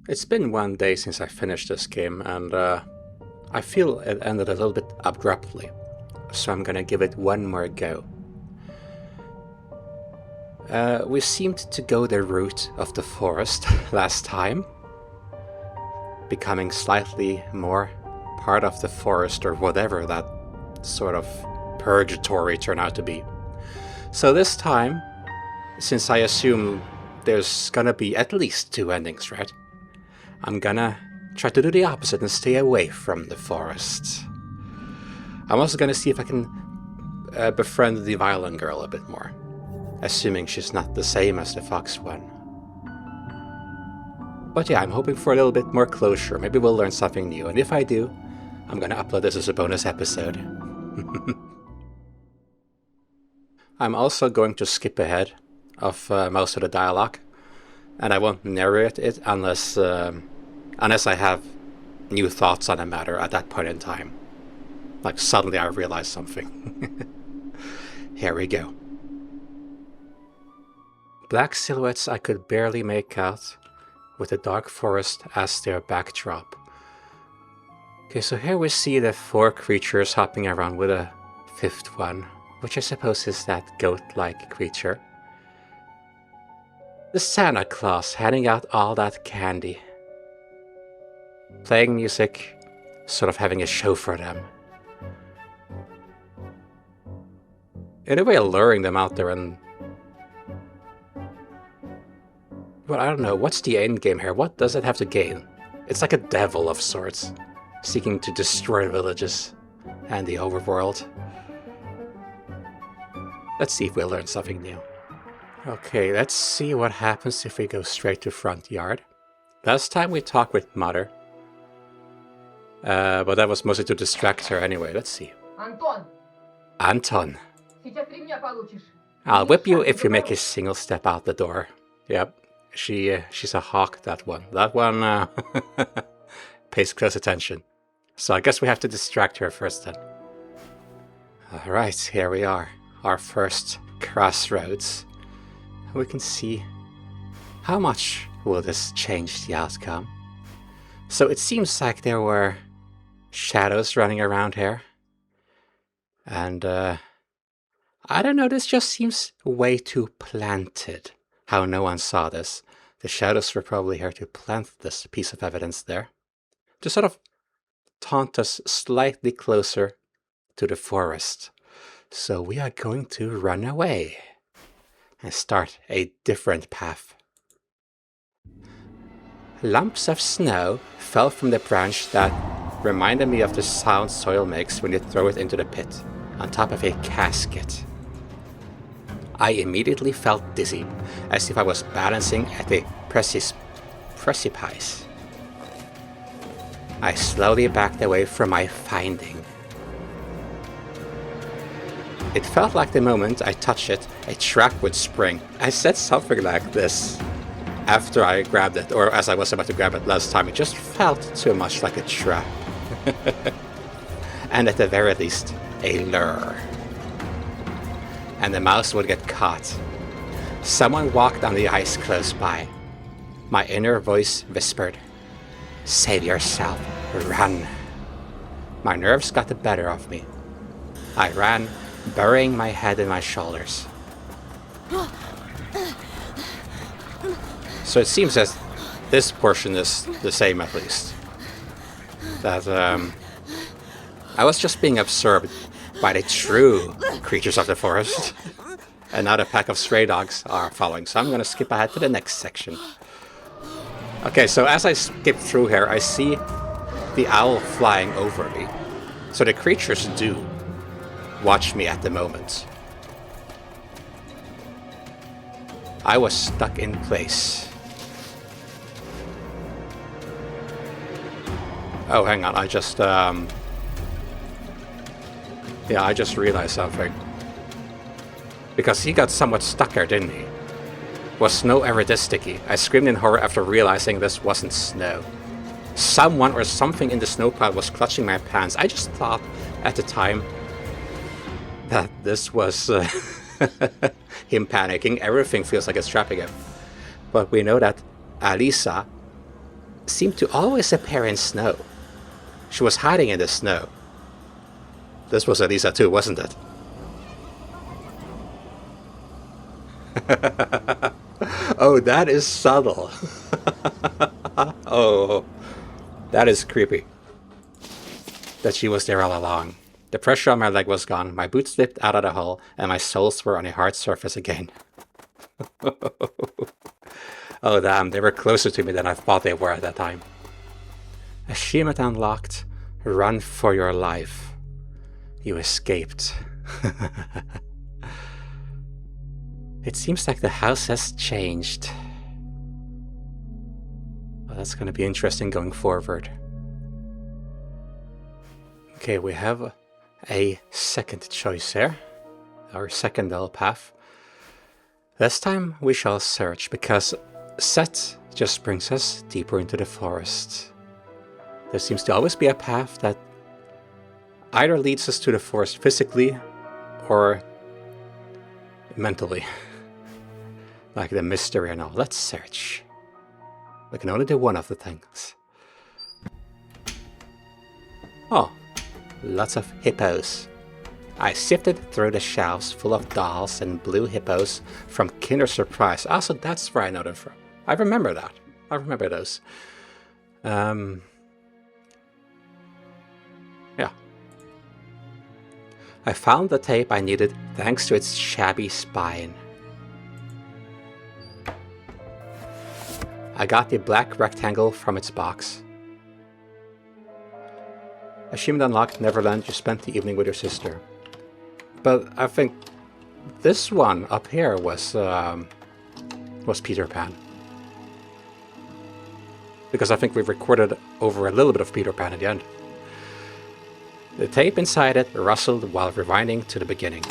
It's been one day since I finished this game, and I feel it ended a little bit abruptly, so I'm gonna give it one more go. We seemed to go the route of the forest last time, becoming slightly more part of the forest or whatever that sort of purgatory turned out to be. So this time, since I assume there's gonna be at least two endings, right? I'm gonna try to do the opposite and stay away from the forest. I'm also gonna see if I can befriend the violin girl a bit more, assuming she's not the same as the fox one. But yeah, I'm hoping for a little bit more closure. Maybe we'll learn something new, and if I do, I'm gonna upload this as a bonus episode. I'm also going to skip ahead of most of the dialogue, and I won't narrate it unless I have new thoughts on the matter at that point in time. Like suddenly I realize something. Here we go. Black silhouettes I could barely make out, with the dark forest as their backdrop. Okay, so here we see the four creatures hopping around with a fifth one, which I suppose is that goat-like creature. The Santa Claus handing out all that candy. Playing music, sort of having a show for them. In a way, luring them out there and... Well, I don't know, what's the end game here? What does it have to gain? It's like a devil of sorts, seeking to destroy villages and the overworld. Let's see if we'll learn something new. Okay, let's see what happens if we go straight to front yard. Last time we talked with Mother. But that was mostly to distract her anyway. Let's see. Anton. I'll whip you if you make a single step out the door. Yep. She's a hawk, that one. That one pays close attention. So I guess we have to distract her first then. Alright, here we are. Our first crossroads. We can see how much will this change the outcome. So it seems like there were shadows running around here. And I don't know, this just seems way too planted. How no one saw this. The shadows were probably here to plant this piece of evidence there. To sort of taunt us slightly closer to the forest. So we are going to run away and start a different path. Lumps of snow fell from the branch that reminded me of the sound soil makes when you throw it into the pit, on top of a casket. I immediately felt dizzy, as if I was balancing at a precipice. I slowly backed away from my finding. It felt like the moment I touched it, a trap would spring. I said something like this after I grabbed it, or as I was about to grab it last time. It just felt too much like a trap. And at the very least, a lure. And the mouse would get caught. Someone walked on the ice close by. My inner voice whispered, "Save yourself, run." My nerves got the better of me. I ran, burying my head in my shoulders. So it seems that this portion is the same, at least. That I was just being absorbed by the true creatures of the forest. And now the pack of stray dogs are following, so I'm going to skip ahead to the next section. Okay, so as I skip through here, I see the owl flying over me. So the creatures do watch me at the moment. I was stuck in place. Oh, hang on, I just realized something. Because he got somewhat stuck there, didn't he? Was snow ever this sticky? I screamed in horror after realizing this wasn't snow. Someone or something in the snow pile was clutching my pants. I just thought at the time that this was him panicking. Everything feels like it's trapping him. But we know that Alisa seemed to always appear in snow. She was hiding in the snow. This was Alisa too, wasn't it? Oh, that is subtle. Oh, that is creepy. That she was there all along. The pressure on my leg was gone, my boots slipped out of the hole, and my soles were on a hard surface again. Oh damn, they were closer to me than I thought they were at that time. Achievement unlocked. Run for your life. You escaped. It seems like the house has changed. Well, that's going to be interesting going forward. Okay, we have a second choice here. Our second little path. This time we shall search, because set just brings us deeper into the forest. There seems to always be a path that either leads us to the forest physically or mentally. Like the mystery and all. Let's search. We can only do one of the things. Oh, lots of hippos. I sifted through the shelves full of dolls and blue hippos from Kinder Surprise. Also, that's where I know them from. I remember that. I remember those. Yeah. I found the tape I needed thanks to its shabby spine. I got the black rectangle from its box. Achievement unlocked, Neverland. You spent the evening with your sister. But I think this one up here was Peter Pan. Because I think we recorded over a little bit of Peter Pan at the end. The tape inside it rustled while rewinding to the beginning.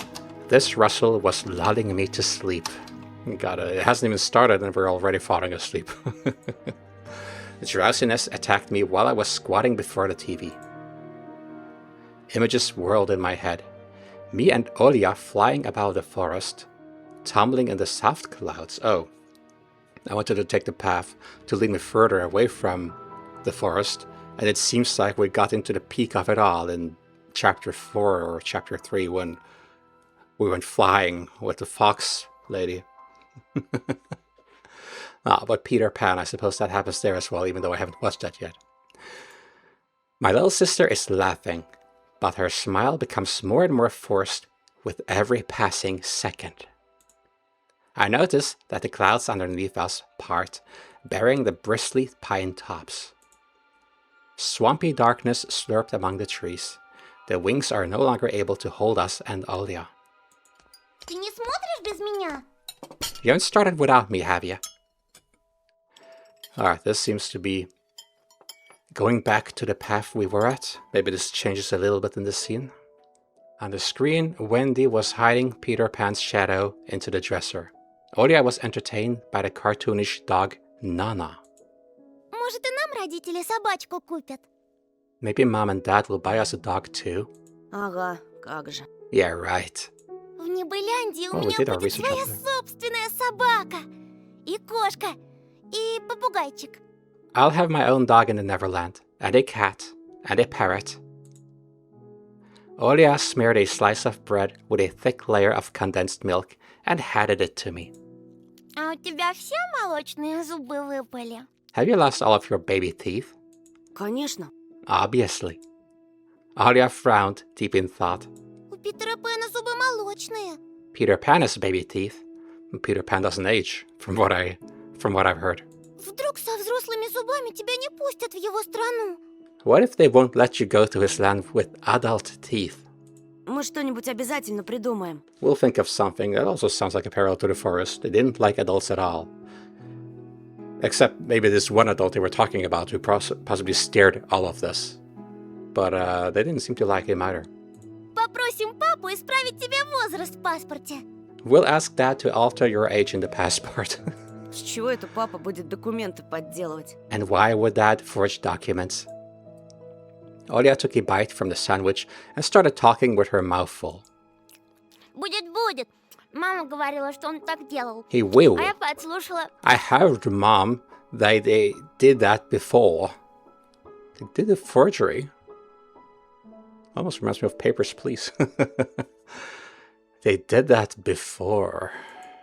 This rustle was lulling me to sleep. God, it hasn't even started and we're already falling asleep. The drowsiness attacked me while I was squatting before the TV. Images whirled in my head. Me and Olya flying above the forest, tumbling in the soft clouds. Oh, I wanted to take the path to lead me further away from the forest, and it seems like we got into the peak of it all in chapter 4 or chapter 3 when we went flying with the fox lady. But Peter Pan, I suppose that happens there as well, even though I haven't watched that yet. My little sister is laughing, but her smile becomes more and more forced with every passing second. I notice that the clouds underneath us part, burying the bristly pine tops. Swampy darkness slurped among the trees. The wings are no longer able to hold us and Olya. Ты не смотришь без меня? You haven't started without me, have you? Alright, this seems to be going back to the path we were at. Maybe this changes a little bit in the scene. On the screen, Wendy was hiding Peter Pan's shadow into the dresser. Olya was entertained by the cartoonish dog Nana. Может, и нам родители собачку купят? Maybe mom and dad will buy us a dog too? Ага, как же. Yeah, right. В Небыляндии у Well, we меня did our будет research своя on that. собственная собака. И кошка. И попугайчик. I'll have my own dog in the Neverland, and a cat, and a parrot. Olya smeared a slice of bread with a thick layer of condensed milk and handed it to me. А у тебя все молочные зубы выпали? Have you lost all of your baby teeth? Конечно. Obviously. Olya frowned, deep in thought. У Питера Пэна зубы молочные. Peter Pan has baby teeth. Peter Pan doesn't age, from what I've heard. Вдруг со взрослыми зубами тебя не пустят в его страну? What if they won't let you go to his land with adult teeth? Мы что-нибудь обязательно придумаем. We'll think of something. That also sounds like a parallel to the forest. They didn't like adults at all. Except maybe this one adult they were talking about who possibly steered all of this. But they didn't seem to like him either. Попросим папу исправить тебе возраст в паспорте. We'll ask Dad to alter your age in the passport. С чего это папа будет документы подделывать? And why would Dad forge documents? Olya took a bite from the sandwich and started talking with her mouth full. Будет. Мама говорила, что он так делал. He will. А я подслушала. I heard Mom They did that before. They did a forgery. Almost reminds me of Papers, Please. They did that before.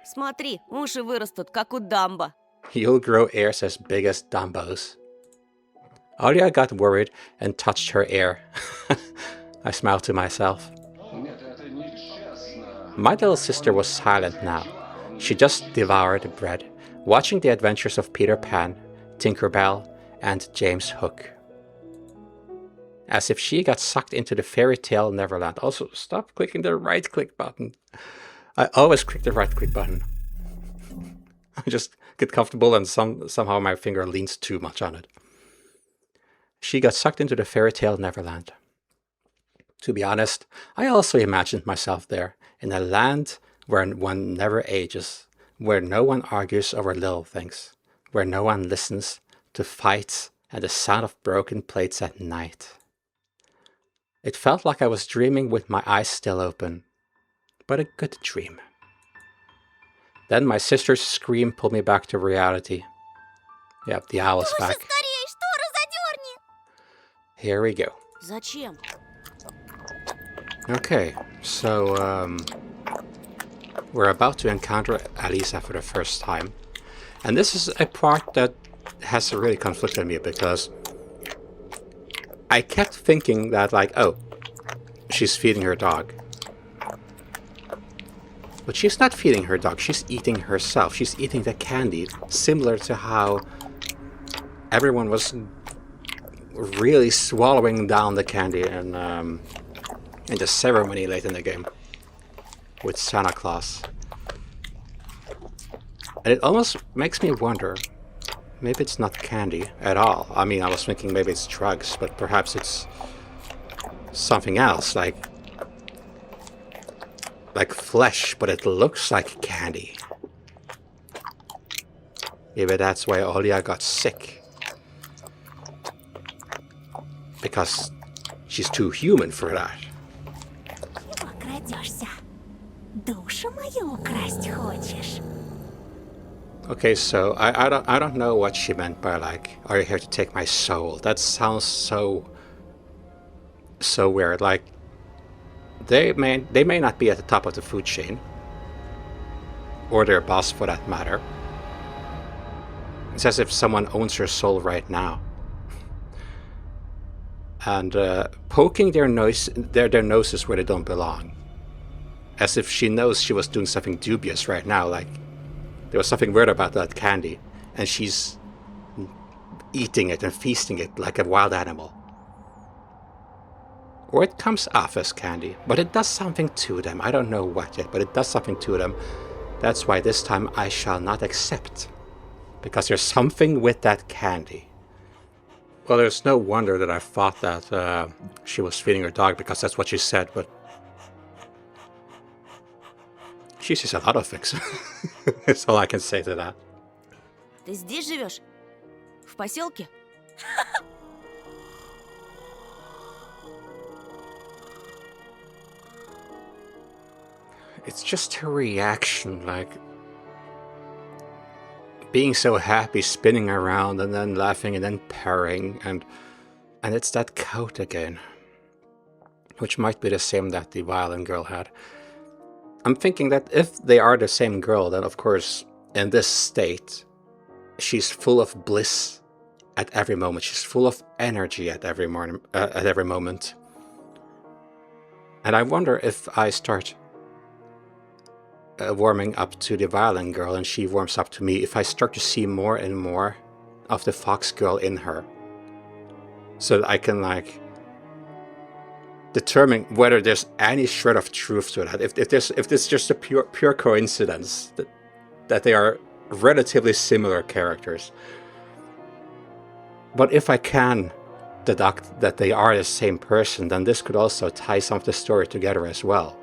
Смотри, уши вырастут, как у Дамбо. You'll grow ears as big as Dumbo's. Alia got worried and touched her ear. I smiled to myself. My little sister was silent now. She just devoured bread, watching the adventures of Peter Pan, Tinker Bell, and James Hook. As if she got sucked into the fairy tale Neverland. Also, stop clicking the right click button. I always click the right click button. I just get comfortable and somehow my finger leans too much on it. She got sucked into the fairy tale Neverland. To be honest, I also imagined myself there, in a land where one never ages, where no one argues over little things, where no one listens to fights and the sound of broken plates at night. It felt like I was dreaming with my eyes still open, but a good dream. Then my sister's scream pulled me back to reality. Yep, the owl is back. Here we go. Зачем? Okay, so we're about to encounter Alisa for the first time. And this is a part that has really conflicted me because I kept thinking that, like, oh, she's feeding her dog. But she's not feeding her dog, she's eating herself. She's eating the candy, similar to how everyone was really swallowing down the candy in the ceremony late in the game with Santa Claus. And it almost makes me wonder, maybe it's not candy at all. I mean, I was thinking maybe it's drugs, but perhaps it's something else, like flesh, but it looks like candy. Maybe that's why Olia got sick. Because she's too human for that. Okay, so I don't know what she meant by, like, are you here to take my soul? That sounds so weird. Like, they may not be at the top of the food chain, or their boss for that matter. It's as if someone owns her soul right now. And poking their noses where they don't belong. As if she knows she was doing something dubious right now, like there was something weird about that candy, and she's eating it and feasting it like a wild animal. Or it comes off as candy, but it does something to them. I don't know what yet, but it does something to them. That's why this time I shall not accept. Because there's something with that candy. Well, there's no wonder that I thought that she was feeding her dog, because that's what she said, but she says a lot of things. That's all I can say to that. Ты здесь живешь? В поселке? It's just her reaction, like being so happy, spinning around and then laughing and then purring, and it's that coat again, which might be the same that the violin girl had. I'm thinking that if they are the same girl, then of course in this state she's full of bliss at every moment. She's full of energy at every moment. And I wonder if I start warming up to the violin girl and she warms up to me, if I start to see more and more of the fox girl in her, so that I can, like, determine whether there's any shred of truth to that. If this just a pure coincidence that they are relatively similar characters. But if I can deduct that they are the same person, then this could also tie some of the story together as well.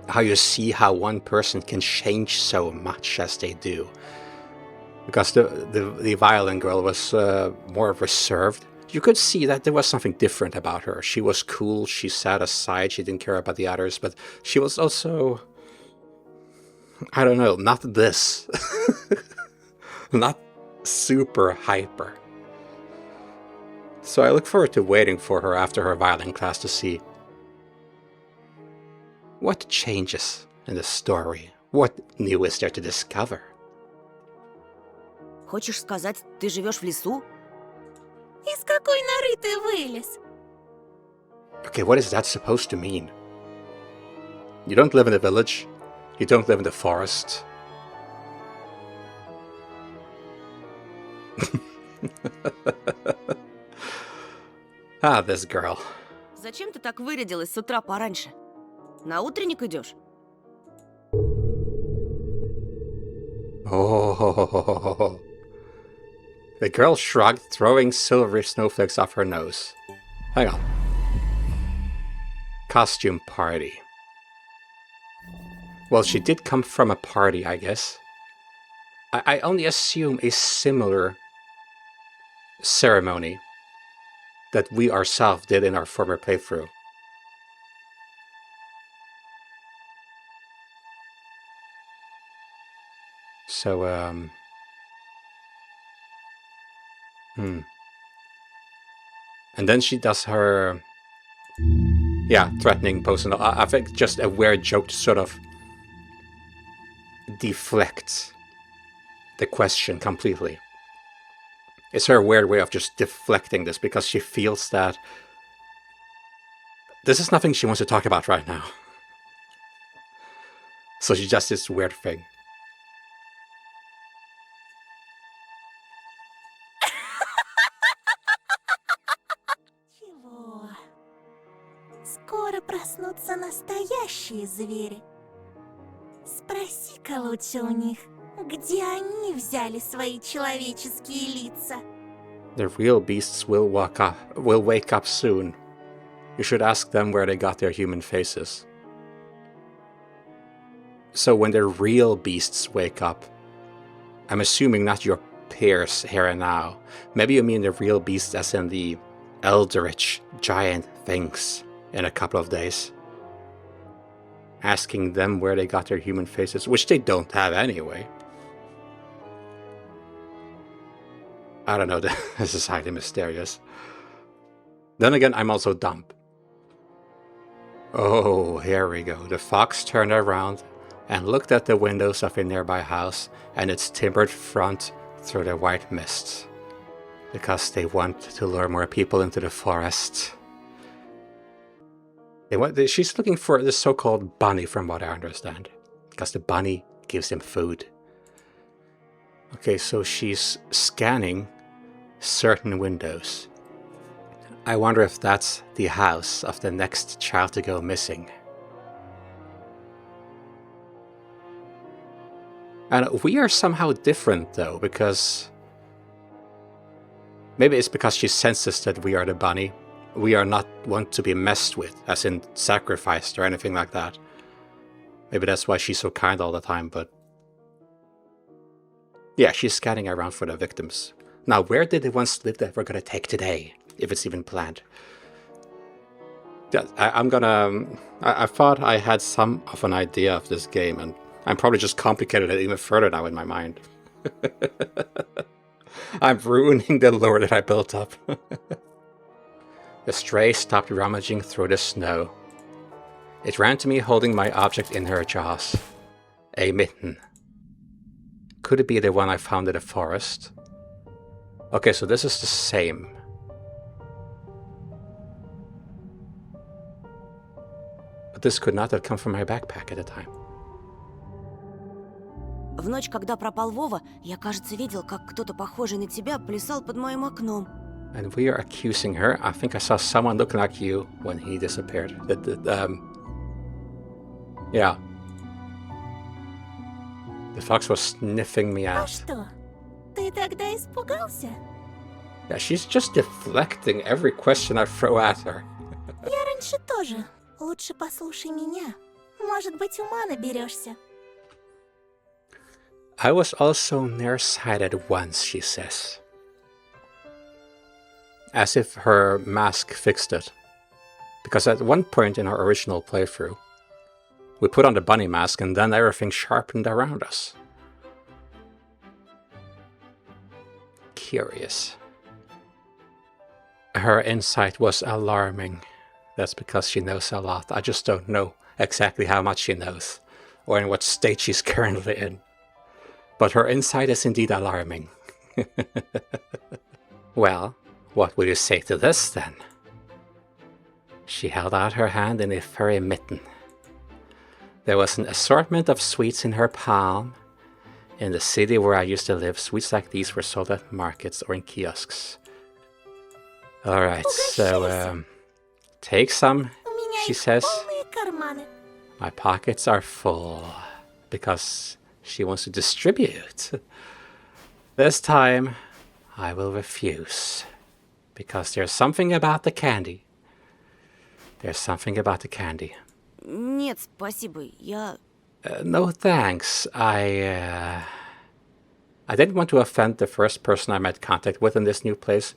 How you see how one person can change so much as they do. Because the violin girl was more reserved. You could see that there was something different about her. She was cool, she sat aside, she didn't care about the others, but she was also, I don't know, not this. Not super hyper. So I look forward to waiting for her after her violin class to see what changes in the story. What new is there to discover? Хочешь сказать, ты живешь в лесу? Из какой норы ты вылез? Okay, what is that supposed to mean? You don't live in a village. You don't live in the forest. Ah, this girl. Зачем ты так вырядилась с утра пораньше? На утренник идешь? Oh. The girl shrugged, throwing silvery snowflakes off her nose. Hang on. Costume party. Well, she did come from a party, I guess. I only assume a similar ceremony that we ourselves did in our former playthrough. So, And then she does her, threatening pose. And I think just a weird joke to sort of deflect the question completely. It's her weird way of just deflecting this because she feels that this is nothing she wants to talk about right now. So she does this weird thing. Чего? Скоро проснутся настоящие звери. Спроси-ка лучше у них, где они взяли свои человеческие лица. The real beasts will wake up soon. You should ask them where they got their human faces. So when the real beasts wake up, I'm assuming not your peers here and now. Maybe you mean the real beasts as in the eldritch giant things in a couple of days. Asking them where they got their human faces, which they don't have anyway. I don't know, this is highly mysterious. Then again, I'm also dumb. Oh, here we go. The fox turned around and looked at the windows of a nearby house and its timbered front through the white mists. Because they want to lure more people into the forest. She's looking for the so-called bunny, from what I understand. Because the bunny gives them food. Okay, so she's scanning certain windows. I wonder if that's the house of the next child to go missing. And we are somehow different, though, because maybe it's because she senses that we are the bunny. We are not one to be messed with, as in sacrificed or anything like that. Maybe that's why she's so kind all the time, but yeah, she's scanning around for the victims. Now, where did the ones live that we're gonna take today, if it's even planned? Yeah, I thought I had some of an idea of this game, and I'm probably just complicated it even further now in my mind. I'm ruining the lore that I built up. The stray stopped rummaging through the snow. It ran to me holding my object in her jaws. A mitten. Could it be the one I found in the forest? Okay, so this is the same. But this could not have come from my backpack at the time. В ночь, когда пропал Вова, я, кажется, видел, как кто-то похожий на тебя плясал под моим окном. And we are accusing her. I think I saw someone looking like you when he disappeared. Yeah. The fox was sniffing me А out. что? Ты тогда испугался? Yeah, she's just deflecting every question I throw at her. Я раньше тоже. Лучше послушай меня. Может быть, ума наберешься. I was also nearsighted once, she says. As if her mask fixed it. Because at one point in our original playthrough, we put on the bunny mask and then everything sharpened around us. curious. Her insight was alarming. That's because she knows a lot. I just don't know exactly how much she knows, or in what state she's currently in. But her insight is indeed alarming. Well, what would you say to this, then? She held out her hand in a furry mitten. There was an assortment of sweets in her palm. In the city where I used to live, sweets like these were sold at markets or in kiosks. Alright, so, take some, she says. My pockets are full, because she wants to distribute. This time, I will refuse, because there's something about the candy. There's something about the candy. Нет, спасибо, я... No thanks. I didn't want to offend the first person I made contact with in this new place,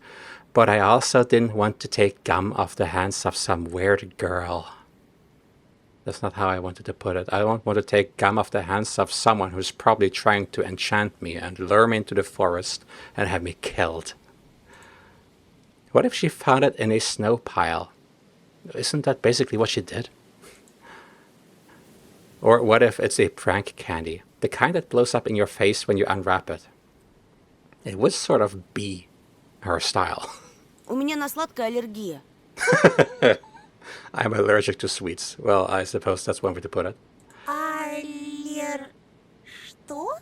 but I also didn't want to take gum off the hands of some weird girl. That's not how I wanted to put it. I don't want to take gum off the hands of someone who's probably trying to enchant me and lure me into the forest and have me killed. What if she found it in a snow pile? Isn't that basically what she did? Or what if it's a prank candy? The kind that blows up in your face when you unwrap it. It would sort of be her style. У меня на сладкое аллергия. I'm allergic to sweets. Well, I suppose that's one way to put it. Что?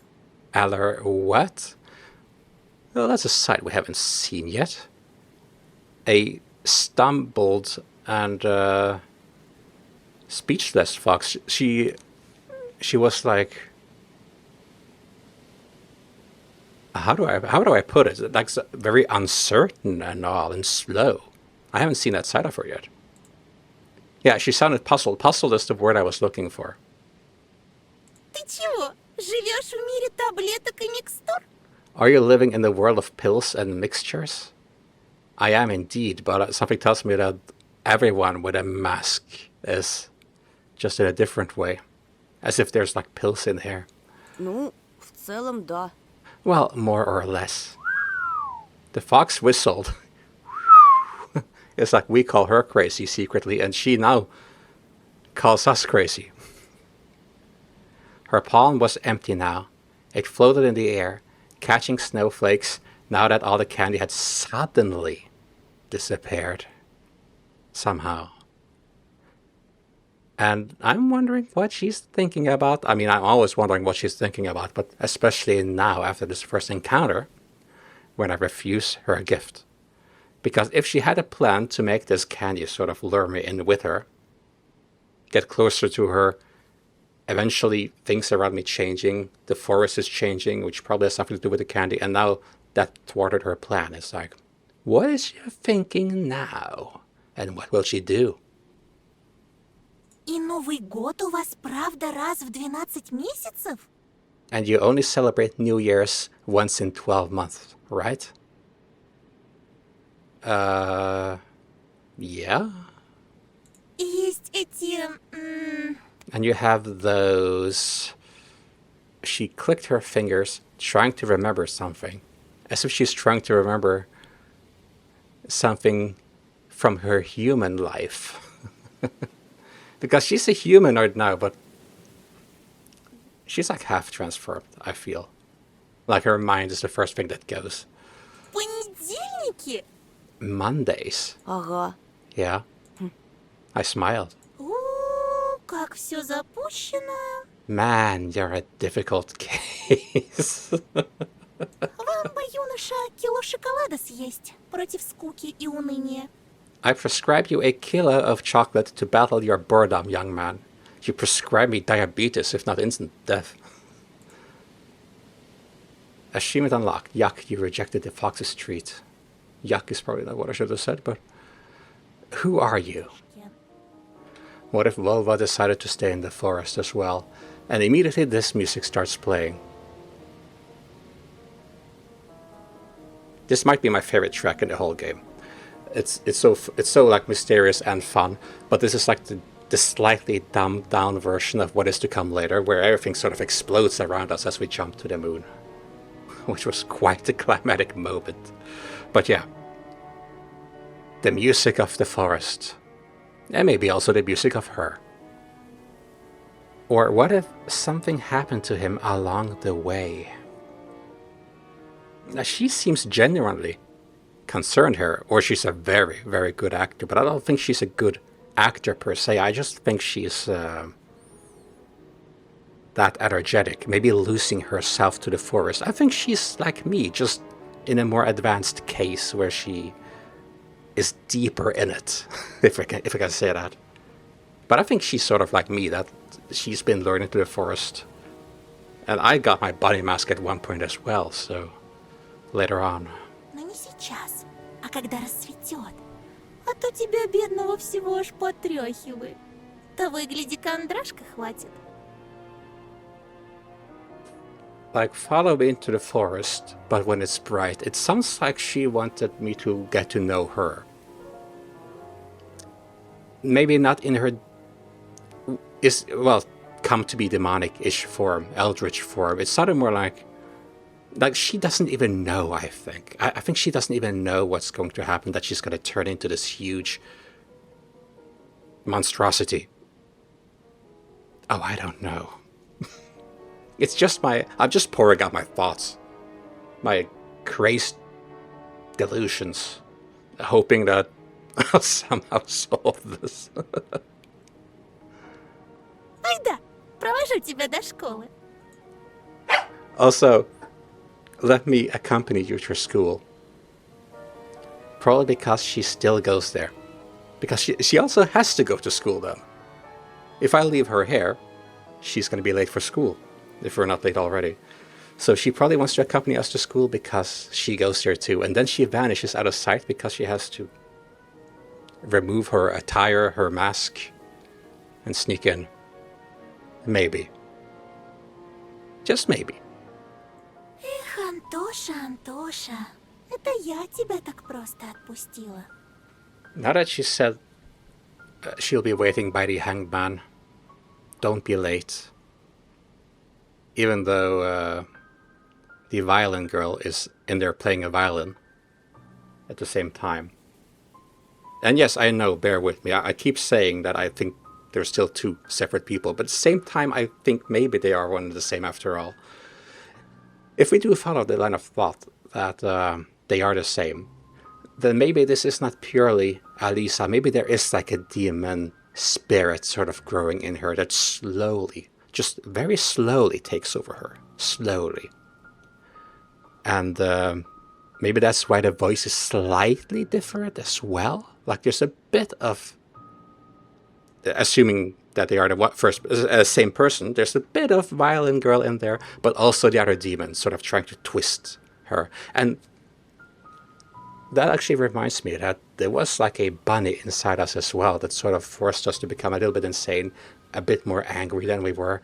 What? Well, that's a sight we haven't seen yet. A stumbled and speechless fox. She was like, how do I put it? Like very uncertain and all and slow. I haven't seen that side of her yet. Yeah, she sounded puzzled. Puzzled is the word I was looking for. Ты чего? Живешь в мире таблеток и микстур? Are you living in the world of pills and mixtures? I am indeed, but something tells me that everyone with a mask is, just in a different way. As if there's like pills in here. Ну, в целом, да. Well, more or less. The fox whistled. It's like we call her crazy secretly, and she now calls us crazy. Her palm was empty now. It floated in the air, catching snowflakes now that all the candy had suddenly disappeared. Somehow. And I'm wondering what she's thinking about. I mean, I'm always wondering what she's thinking about, but especially now after this first encounter, when I refuse her a gift. Because if she had a plan to make this candy sort of lure me in with her, get closer to her, eventually things around me changing, the forest is changing, which probably has something to do with the candy, and now that thwarted her plan. It's like, what is she thinking now? And what will she do? И Новый год у вас правда раз в 12 месяцев? And you only celebrate New Year's once in 12 months, right? Yeah. Есть эти... And you have those... She clicked her fingers, trying to remember something. As if she's trying to remember something from her human life. Because she's a humanoid now, but she's like half transformed, I feel. Like her mind is the first thing that goes. Понедельники? Mondays. Ага. Yeah. I smiled. О, как все запущено. Man, you're a difficult case. Вам бы, юноша, кило шоколада съесть против скуки и уныния. I prescribe you a kilo of chocolate to battle your boredom, young man. You prescribe me diabetes, if not instant death. Achievement unlocked. Yuck, you rejected the fox's treat. Yuck is probably not what I should have said, but... Who are you? What if Volva decided to stay in the forest as well? And immediately this music starts playing. This might be my favorite track in the whole game. It's so like mysterious and fun, but this is like the slightly dumbed down version of what is to come later, where everything sort of explodes around us as we jump to the moon. which was quite a climatic moment. But yeah, the music of the forest, and maybe also the music of her. Or what if something happened to him along the way? Now, she seems genuinely concerned here, or she's a very, very good actor, but I don't think she's a good actor per se. I just think she's that energetic, maybe losing herself to the forest. I think she's like me, just in a more advanced case where she is deeper in it, if I can say that. But I think she's sort of like me, that she's been learning to the forest. And I got my bunny mask at one point as well, so later on. Но не сейчас, а когда рассветет. А то тебя, бедного, всего аж потряхивает. Того и гляди, кондрашка хватит. Like, follow me into the forest, but when it's bright. It sounds like she wanted me to get to know her. Maybe not in her... come to be demonic-ish form, eldritch form. It sounded more like she doesn't even know, I think. I think she doesn't even know what's going to happen, that she's going to turn into this huge monstrosity. Oh, I don't know. It's just I'm just pouring out my thoughts. My crazed delusions. Hoping that I'll somehow solve this. Ай да, провожу тебя до школы. Also, let me accompany you to school. Probably because she still goes there. Because she also has to go to school then. If I leave her here, she's going to be late for school. If we're not late already. So she probably wants to accompany us to school because she goes there too. And then she vanishes out of sight because she has to remove her attire, her mask, and sneak in. Maybe. Just maybe. Эх, Антоша, Антоша, это я тебя так просто отпустила. Now that she said she'll be waiting by the hanged man, don't be late. Even though the violin girl is in there playing a violin at the same time. And yes, I know, bear with me. I keep saying that I think they're still two separate people, but at the same time, I think maybe they are one and the same after all. If we do follow the line of thought that they are the same, then maybe this is not purely Alisa. Maybe there is like a demon spirit sort of growing in her that slowly, just very slowly takes over her. Slowly. And maybe that's why the voice is slightly different as well. Like there's a bit of... Assuming that they are the same person, there's a bit of violin girl in there, but also the other demon sort of trying to twist her. And that actually reminds me that there was like a bunny inside us as well that sort of forced us to become a little bit insane, a bit more angry than we were.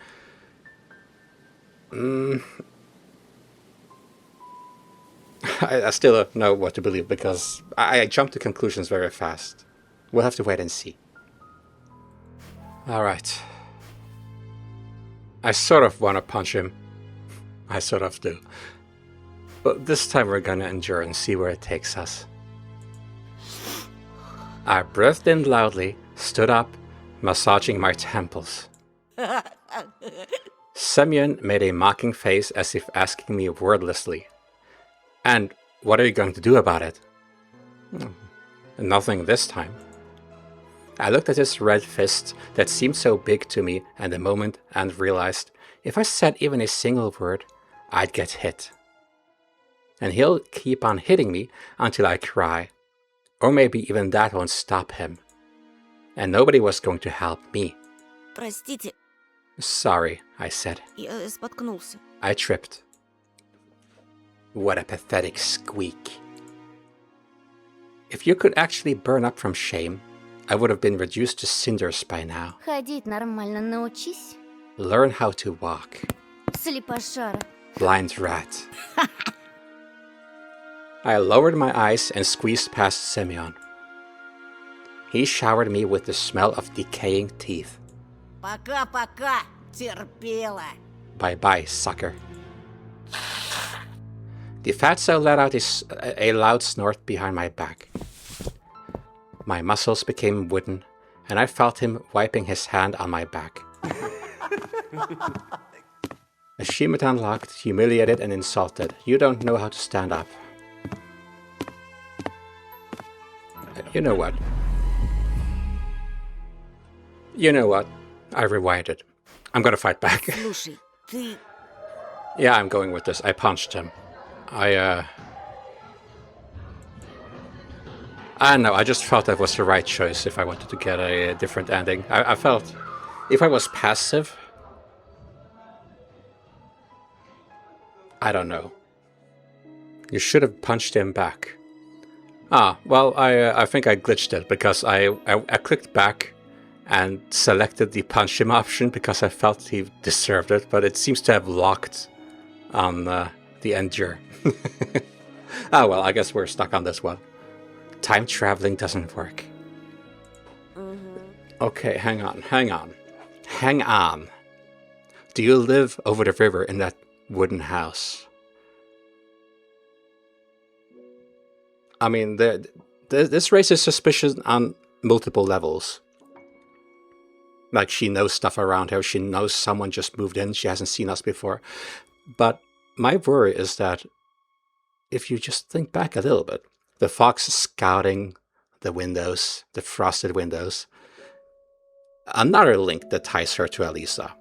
I still don't know what to believe because I jump to conclusions very fast. We'll have to wait and see. Alright. I sort of want to punch him. I sort of do. But this time we're gonna endure and see where it takes us. I breathed in loudly, stood up, massaging my temples. Semyon made a mocking face as if asking me wordlessly. And what are you going to do about it? Nothing this time. I looked at his red fist that seemed so big to me at the moment and realized if I said even a single word, I'd get hit. And he'll keep on hitting me until I cry. Or maybe even that won't stop him. And nobody was going to help me. Простите. Sorry, I said. Я споткнулся. I tripped. What a pathetic squeak. If you could actually burn up from shame, I would have been reduced to cinders by now. Ходить нормально научись. Learn how to walk. Слепошара. Blind rat. I lowered my eyes and squeezed past Semyon. He showered me with the smell of decaying teeth. Пока-пока, терпела. Bye-bye, sucker. The fatso let out a loud snort behind my back. My muscles became wooden, and I felt him wiping his hand on my back. Achievement unlocked, humiliated and insulted. You don't know how to stand up. You know what? You know what? I rewinded. I'm gonna fight back. Слушай, ты... Yeah, I'm going with this. I punched him. I don't know, I just felt that was the right choice if I wanted to get a different ending. I felt if I was passive, I don't know. You should have punched him back. Ah, well, I think I glitched it because I clicked back and selected the punch him option because I felt he deserved it, but it seems to have locked on the endure. Ah, well, I guess we're stuck on this one. Time traveling doesn't work. Okay, hang on. Hang on. Do you live over the river in that wooden house? I mean, this raises suspicion on multiple levels. Like, she knows stuff around her, she knows someone just moved in, she hasn't seen us before. But my worry is that if you just think back a little bit, the fox scouting the windows, the frosted windows, another link that ties her to Alisa,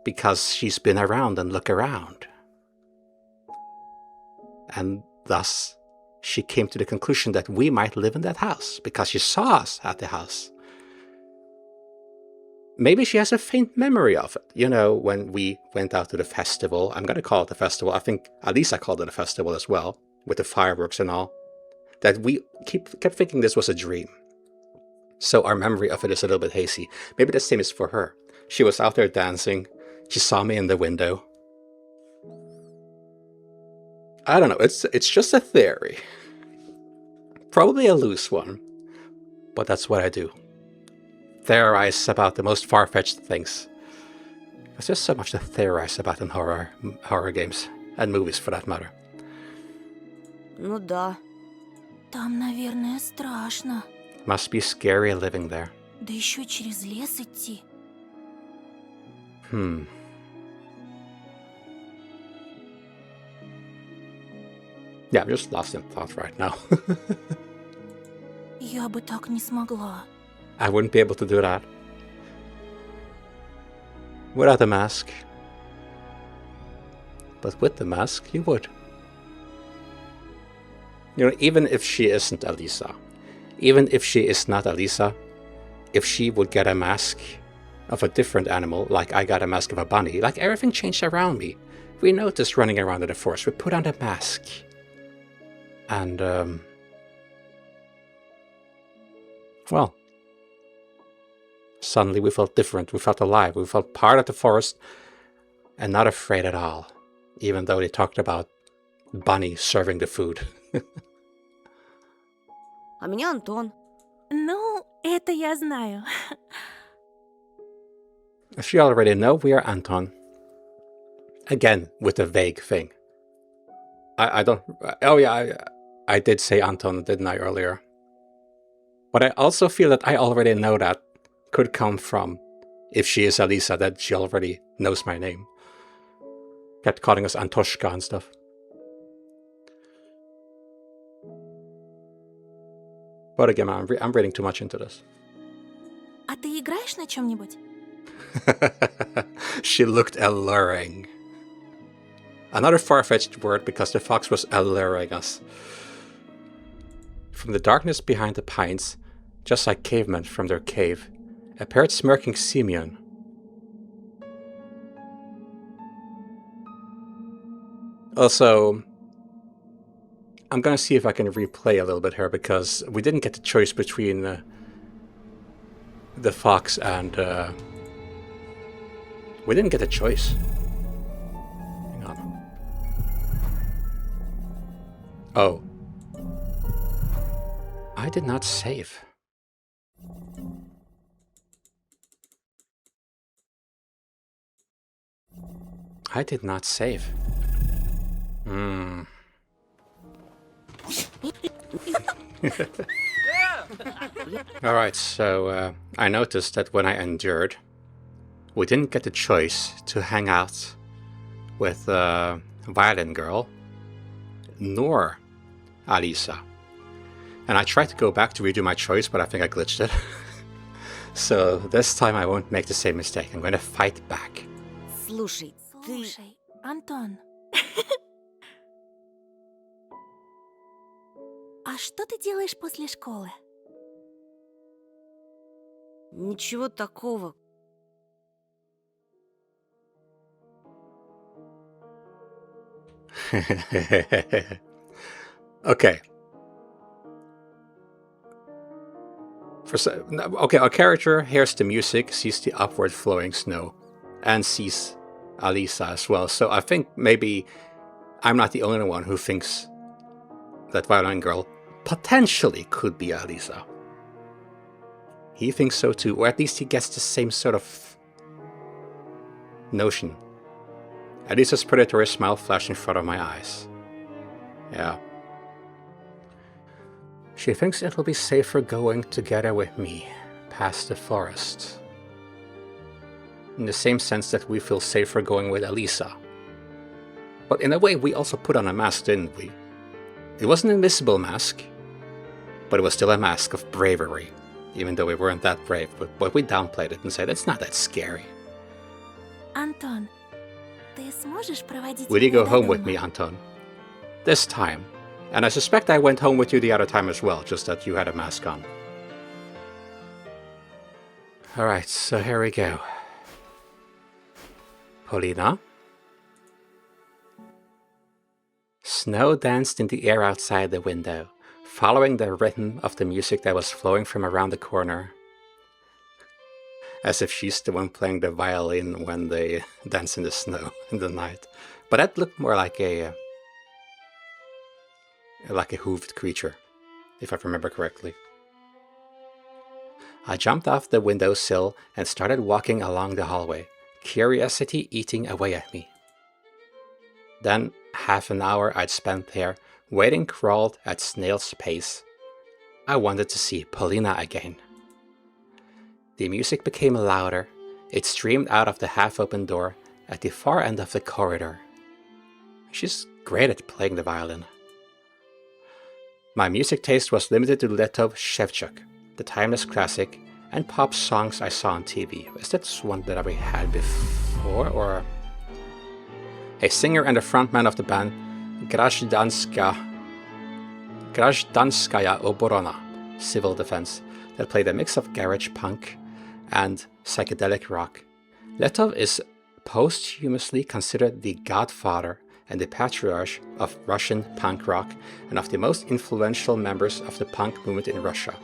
because she's been around and look around. And thus, she came to the conclusion that we might live in that house, because she saw us at the house. Maybe she has a faint memory of it. You know, when we went out to the festival, I'm going to call it a festival, I think Alisa called it a festival as well, with the fireworks and all, that we kept thinking this was a dream. So our memory of it is a little bit hazy. Maybe the same is for her. She was out there dancing, she saw me in the window. I don't know, it's just a theory. Probably a loose one, but that's what I do. Theorize about the most far-fetched things. There's just so much to theorize about in horror games, and movies for that matter. Ну да. Там, наверное, страшно. Must be scary living there. Да еще через лес идти. Yeah, I'm just lost in thought right now. Я бы так не смогла. I wouldn't be able to do that. Without a mask. But with the mask, you would. You know, even if she isn't Alisa, even if she is not Alisa, if she would get a mask of a different animal, like I got a mask of a bunny, like everything changed around me. We noticed running around in the forest, we put on a mask. And, well, suddenly we felt different, we felt alive, we felt part of the forest and not afraid at all, even though they talked about Bunny serving the food. А меня Антон. Ну, это я знаю. As you already know, we are Anton. Again, with a vague thing. I don't... Oh yeah, I did say Anton, didn't I, earlier? But I also feel that I already know that could come from, if she is Alisa, that she already knows my name. Kept calling us Antoshka and stuff. But again, I'm reading too much into this. А ты играешь на чем-нибудь? She looked alluring. Another far-fetched word because the fox was alluring us. From the darkness behind the pines, just like cavemen from their cave, appeared smirking Semyon. Also, I'm gonna see if I can replay a little bit here because we didn't get the choice between the fox and we didn't get a choice. Hang on. Oh. I did not save. I did not save. Alright, so I noticed that when I endured, we didn't get the choice to hang out with Violin Girl, nor Alisa. And I tried to go back to redo my choice, but I think I glitched it. So this time I won't make the same mistake. I'm going to fight back. Слушай, ты... Слушай, Антон. А что ты делаешь после школы? Ничего такого. Okay. Okay, our character hears the music, sees the upward flowing snow, and sees Alisa as well. So I think maybe I'm not the only one who thinks that Violin Girl potentially could be Alisa. He thinks so too, or at least he gets the same sort of notion. Alisa's predatory smile flashed in front of my eyes. Yeah. She thinks it'll be safer going together with me, past the forest. In the same sense that we feel safer going with Alisa. But in a way, we also put on a mask, didn't we? It was an invisible mask, but it was still a mask of bravery, even though we weren't that brave. But we downplayed it and said, it's not that scary. Антон, ты сможешь проводить Will you меня go до home with дома? me, Anton? This time. And I suspect I went home with you the other time as well, just that you had a mask on. Alright, so here we go. Polina. Snow danced in the air outside the window, following the rhythm of the music that was flowing from around the corner. As if she's the one playing the violin when they dance in the snow in the night. But that looked more like a hooved creature, if I remember correctly. I jumped off the windowsill and started walking along the hallway, curiosity eating away at me. Then, half an hour I'd spent there, waiting crawled at snail's pace. I wanted to see Polina again. The music became louder. It streamed out of the half-open door at the far end of the corridor. She's great at playing the violin. My music taste was limited to Letov Shevchuk, the timeless classic, and pop songs I saw on TV. Is that one that we had before, or... A singer and a frontman of the band, Grajdanskaya Oborona, Civil Defense, that played a mix of garage punk and psychedelic rock. Letov is posthumously considered the godfather and the patriarch of Russian punk rock and of the most influential members of the punk movement in Russia.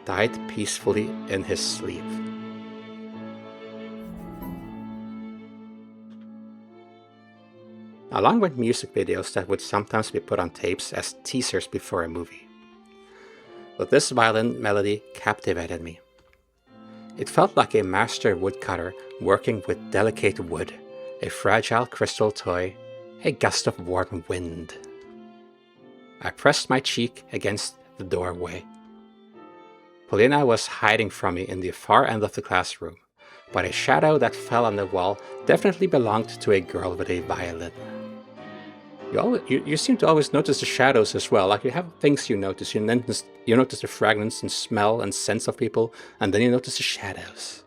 Died peacefully in his sleep. Along with music videos that would sometimes be put on tapes as teasers before a movie. But this violin melody captivated me. It felt like a master woodcutter working with delicate wood, a fragile crystal toy, a gust of warm wind. I pressed my cheek against the doorway. Polina was hiding from me in the far end of the classroom, but a shadow that fell on the wall definitely belonged to a girl with a violin. You seem to always notice the shadows as well. Like you have things you notice. You notice the fragrance and smell and sense of people, and then you notice the shadows.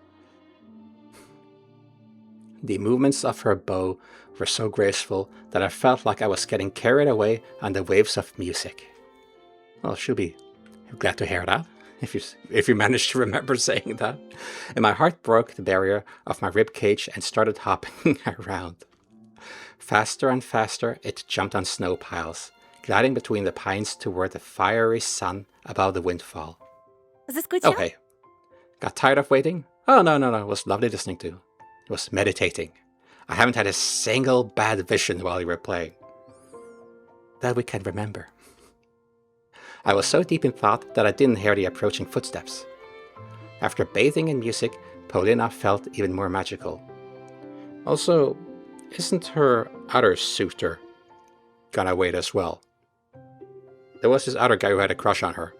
The movements of her bow were so graceful that I felt like I was getting carried away on the waves of music. Well, she'll be glad to hear that, if you managed to remember saying that. And my heart broke the barrier of my rib cage and started hopping around. Faster and faster, it jumped on snow piles, gliding between the pines toward the fiery sun above the windfall. Заскучал? Okay. Got tired of waiting? Oh, no. It was lovely listening to. It was meditating. I haven't had a single bad vision while you were playing. That we can remember. I was so deep in thought that I didn't hear the approaching footsteps. After bathing in music, Polina felt even more magical. Also, isn't her other suitor gonna wait as well? there was this other guy who had a crush on her,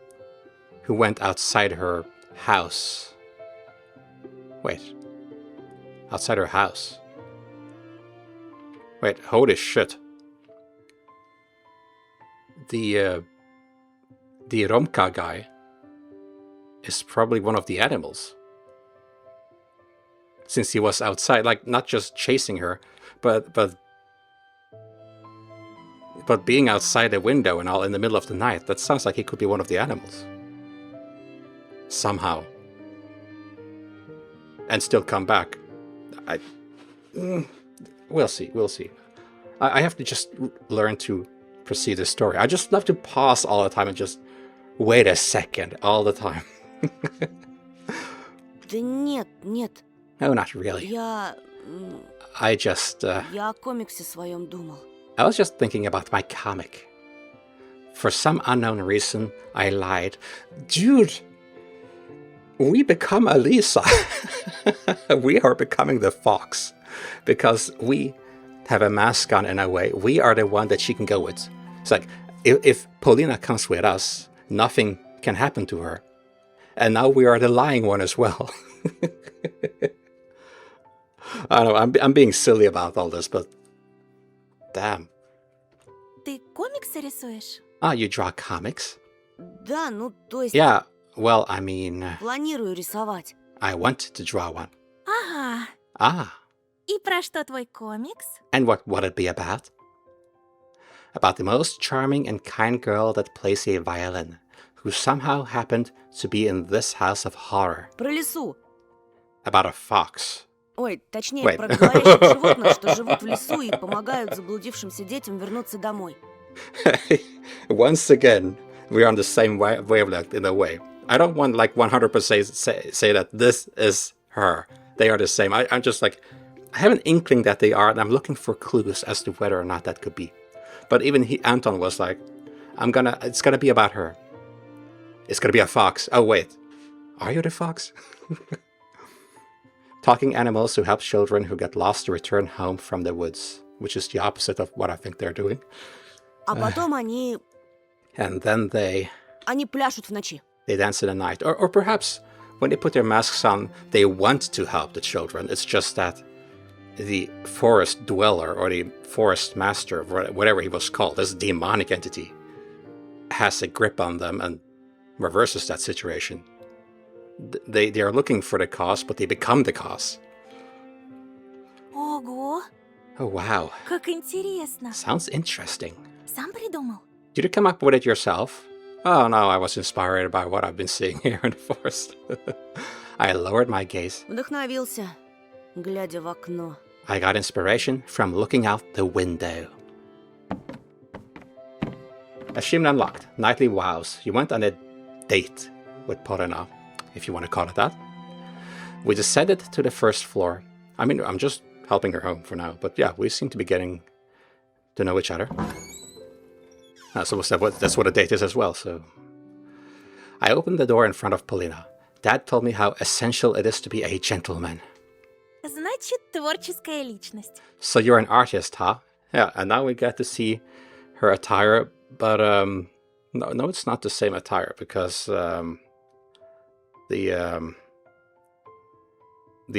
who went outside her house. Wait. Outside her house. Wait, holy shit. The Romka guy is probably one of the animals. Since he was outside, like, not just chasing her, but being outside the window and all in the middle of the night, that sounds like he could be one of the animals. Somehow. And still come back. We'll see, we'll see. I have to just learn to proceed the story. I just love to pause all the time and just wait a second all the time. Да нет, нет. No, not really. Я о комиксе своем думал. I was just thinking about my comic. For some unknown reason, I lied. Dude, we become Alisa. We are becoming the fox. Because we have a mask on in a way. We are the one that she can go with. It's like, if Polina comes with us, nothing can happen to her. And now we are the lying one as well. I don't know, I'm being silly about all this, but damn. Ты комиксы рисуешь? Ah, you draw comics? Да, ну, то есть... Yeah, well, I mean... Планирую рисовать. I want to draw one. Ага. Ah. И про что твой комикс? And what would it be about? About the most charming and kind girl that plays a violin, who somehow happened to be in this house of horror. Про лесу. About a fox. Ой, точнее, Wait. про говорящих животных, что живут в лесу и помогают заблудившимся детям вернуться домой. Once again, we're on the same wavelength in a way. I don't want like 100% say that this is her. They are the same. I'm just like, I have an inkling that they are, and I'm looking for clues as to whether or not that could be. But even Anton was like, it's gonna be about her. It's gonna be a fox. Oh wait, are you the fox? Talking animals who help children who get lost to return home from the woods, which is the opposite of what I think they're doing. А потом они And then they пляшут в ночи. dance in the night. Or perhaps when they put their masks on, they want to help the children. It's just that the forest dweller or the forest master, whatever he was called, this demonic entity, has a grip on them and reverses that situation. They are looking for the cause, but they become the cause. Ого, Oh wow, как интересно. sounds interesting. Сам придумал? Did you come up with it yourself? Oh no, I was inspired by what I've been seeing here in the forest. I lowered my gaze. Вдохновился, глядя в окно. I got inspiration from looking out the window. Achievement unlocked. Nightly wows. You went on a date with Polina, if you want to call it that. We descended to the first floor. I mean, I'm just helping her home for now, but yeah, we seem to be getting to know each other. So that's what a date is as well, so... I opened the door in front of Polina. Dad told me how essential it is to be a gentleman. Значит, творческая личность. So you're an artist, huh? Yeah, and now we get to see her attire, but no, it's not the same attire because the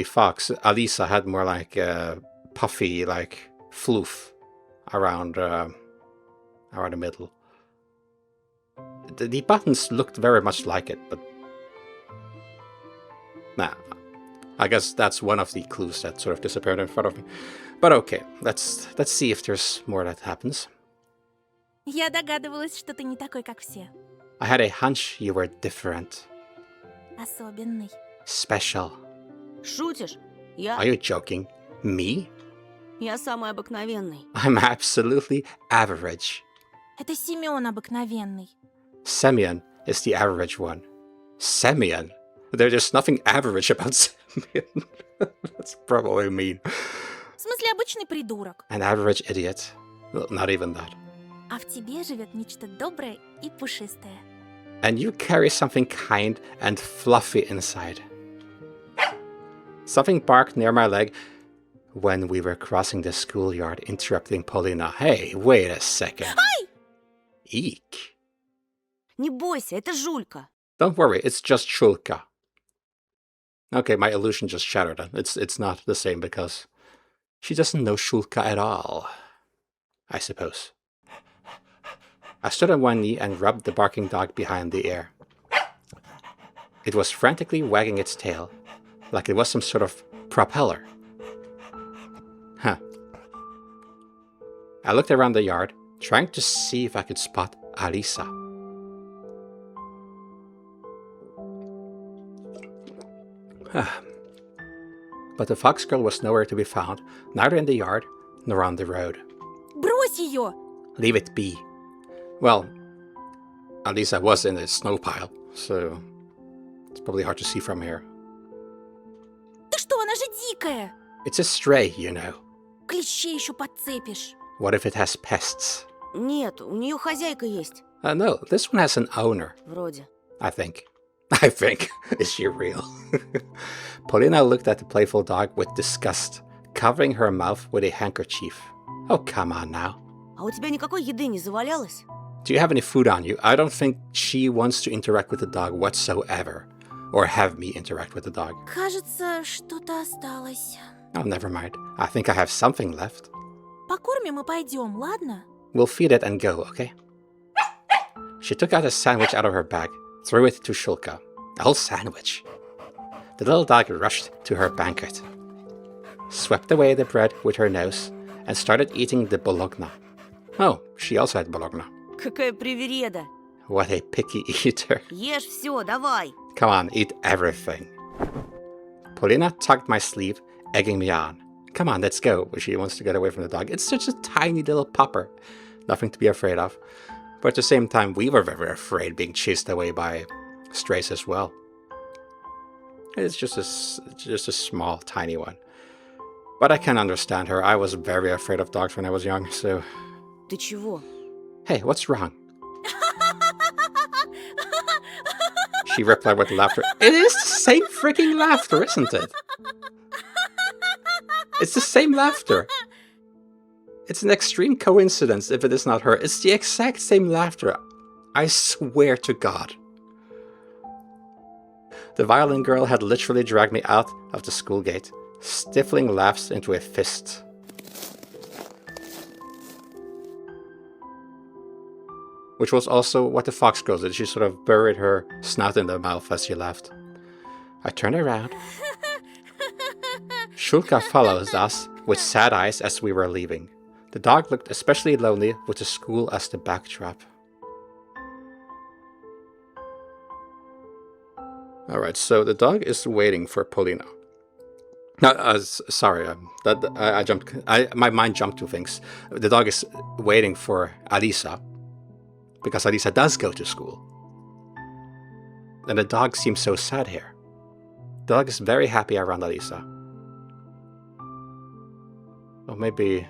fox Alisa had more like puffy, like floof around the middle. The buttons looked very much like it, but nah. I guess that's one of the clues that sort of disappeared in front of me. But okay, let's see if there's more that happens. Я догадывалась, что ты не такой, как все. I had a hunch you were different. Особенный. Special. Шутишь? Are you joking? Me? Я самый обыкновенный. I'm absolutely average. Это Семён обыкновенный. Semyon is the average one. Semyon? There's nothing average about Semyon. That's probably mean. В смысле, обычный придурок. An average idiot. Well, not even that. А в тебе живет нечто доброе и пушистое. And you carry something kind and fluffy inside. Something barked near my leg when we were crossing the schoolyard, interrupting Polina. Hey, wait a second. Hi! Eek. Не бойся, это Жулька. Don't worry, it's just Shulka. Okay, my illusion just shattered. It's not the same because she doesn't know Shulka at all, I suppose. I stood on one knee and rubbed the barking dog behind the ear. It was frantically wagging its tail, like it was some sort of propeller. Huh. I looked around the yard, trying to see if I could spot Alisa. But the fox girl was nowhere to be found, neither in the yard nor on the road. Брось ее! Leave it be. Well, Alisa was in the snow pile, so it's probably hard to see from here. Ты что, она же дикая! It's a stray, you know. Клещей еще подцепишь. What if it has pests? Нет, у нее хозяйка есть. No, this one has an owner, Вроде. I think. I think. Is she real? Polina looked at the playful dog with disgust, covering her mouth with a handkerchief. Oh, come on now. А у тебя никакой еды не завалялось? Do you have any food on you? I don't think she wants to interact with the dog whatsoever. Or have me interact with the dog. Кажется, что-то осталось. Oh, never mind. I think I have something left. Покормим и пойдем, ладно? We'll feed it and go, okay? She took out a sandwich out of her bag, threw it to Shulka. A whole sandwich. The little dog rushed to her banquet, swept away the bread with her nose, and started eating the bologna. Oh, she also had bologna. Какая привереда. What a picky eater. Ешь все, давай. Come on, eat everything. Polina tugged my sleeve, egging me on. Come on, let's go. She wants to get away from the dog. It's such a tiny little pupper. Nothing to be afraid of. But at the same time, we were very afraid being chased away by strays as well. It's just a small, tiny one. But I can understand her. I was very afraid of dogs when I was young, so... Ты чего? Hey, what's wrong? She replied with laughter. It is the same freaking laughter, isn't it? It's the same laughter. It's an extreme coincidence if it is not her. It's the exact same laughter. I swear to God. The violin girl had literally dragged me out of the school gate, stifling laughs into a fist. Which was also what the fox girl did. She sort of buried her snout in the mouth as she laughed. I turned around. Shulka followed us with sad eyes as we were leaving. The dog looked especially lonely with the school as the backdrop. Alright, so the dog is waiting for Polina. No, sorry, I jumped. My mind jumped to things. The dog is waiting for Alisa, because Alisa does go to school. And the dog seems so sad here. The dog is very happy around Alisa. Or maybe...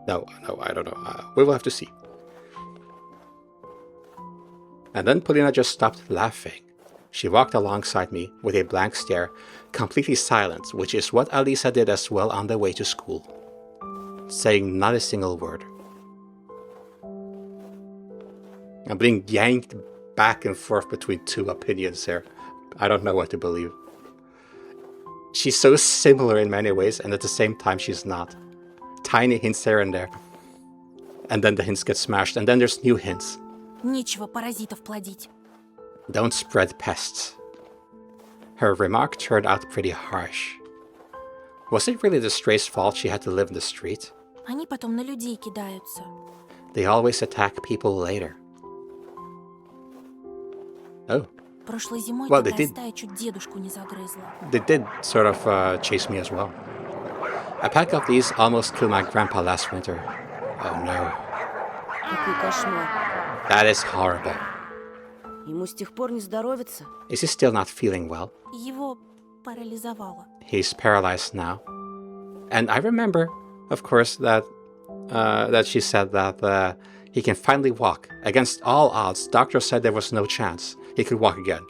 No, I don't know. We will have to see. And then Polina just stopped laughing. She walked alongside me with a blank stare, completely silent, which is what Alisa did as well on the way to school, saying not a single word. I'm being yanked back and forth between two opinions here. I don't know what to believe. She's so similar in many ways, and at the same time she's not. Tiny hints here and there. And then the hints get smashed, and then there's new hints. Нечего паразитов плодить. Don't spread pests. Her remark turned out pretty harsh. Was it really the stray's fault she had to live in the street? Они потом на людей кидаются. They always attack people later. Oh. Прошлой зимой Well, такая стая чуть дедушку не загрызла. They did sort of chase me as well. A pack of these almost killed my grandpa last winter. Oh no. Какой кошмар. That is horrible. Ему с тех пор не здоровится. Is he still not feeling well? Его парализовало. He's paralyzed now. And I remember, of course, that she said that he can finally walk. Against all odds, doctors said there was no chance he could walk again.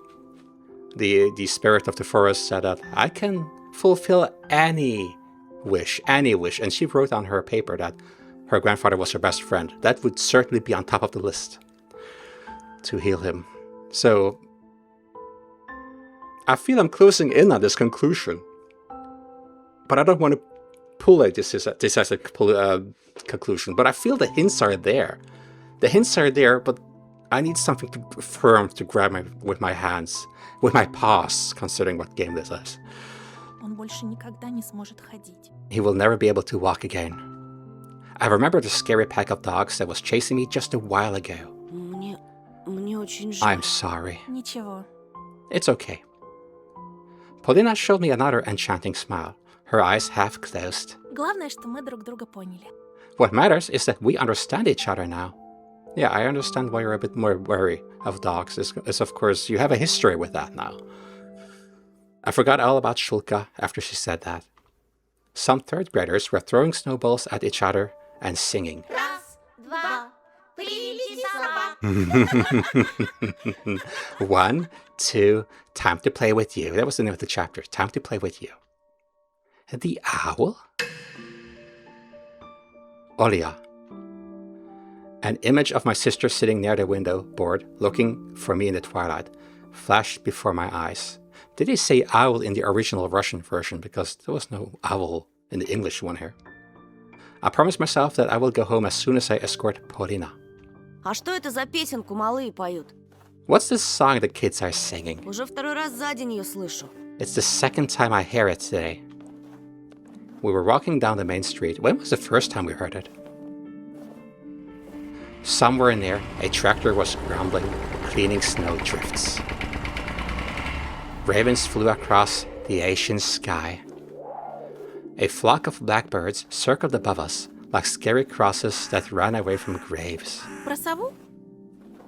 The spirit of the forest said that I can fulfill any wish. And she wrote on her paper that her grandfather was her best friend. That would certainly be on top of the list. to heal him. So I feel I'm closing in on this conclusion, but I don't want to pull a decisive conclusion. But I feel the hints are there. The hints are there, but I need something firm to grab with my hands, with my paws, considering what game this is. Он больше никогда не сможет ходить. He will never be able to walk again. I remember the scary pack of dogs that was chasing me just a while ago. Мне очень жаль. I'm sorry. Ничего. It's okay. Polina showed me another enchanting smile, her eyes half closed. Главное, что мы друг друга поняли. What matters is that we understand each other now. Yeah, I understand why you're a bit more wary of dogs, is of course you have a history with that now. I forgot all about Shulka after she said that. Some third graders were throwing snowballs at each other and singing. Раз, два, прилети сова. 1, 2, time to play with you. That was the name of the chapter. Time to play with you. The owl? Olia. An image of my sister sitting near the window board, looking for me in the twilight, flashed before my eyes. Did he say owl in the original Russian version? Because there was no owl in the English one here. I promised myself that I will go home as soon as I escort Polina. А что это за песенку малые поют? What's this song the kids are singing? Уже второй раз за день ее слышу. It's the second time I hear it today. We were walking down the main street. When was the first time we heard it? Somewhere near, a tractor was grumbling, cleaning snow drifts. Ravens flew across the Asian sky. A flock of blackbirds circled above us, like scary crosses that ran away from graves. Про сову?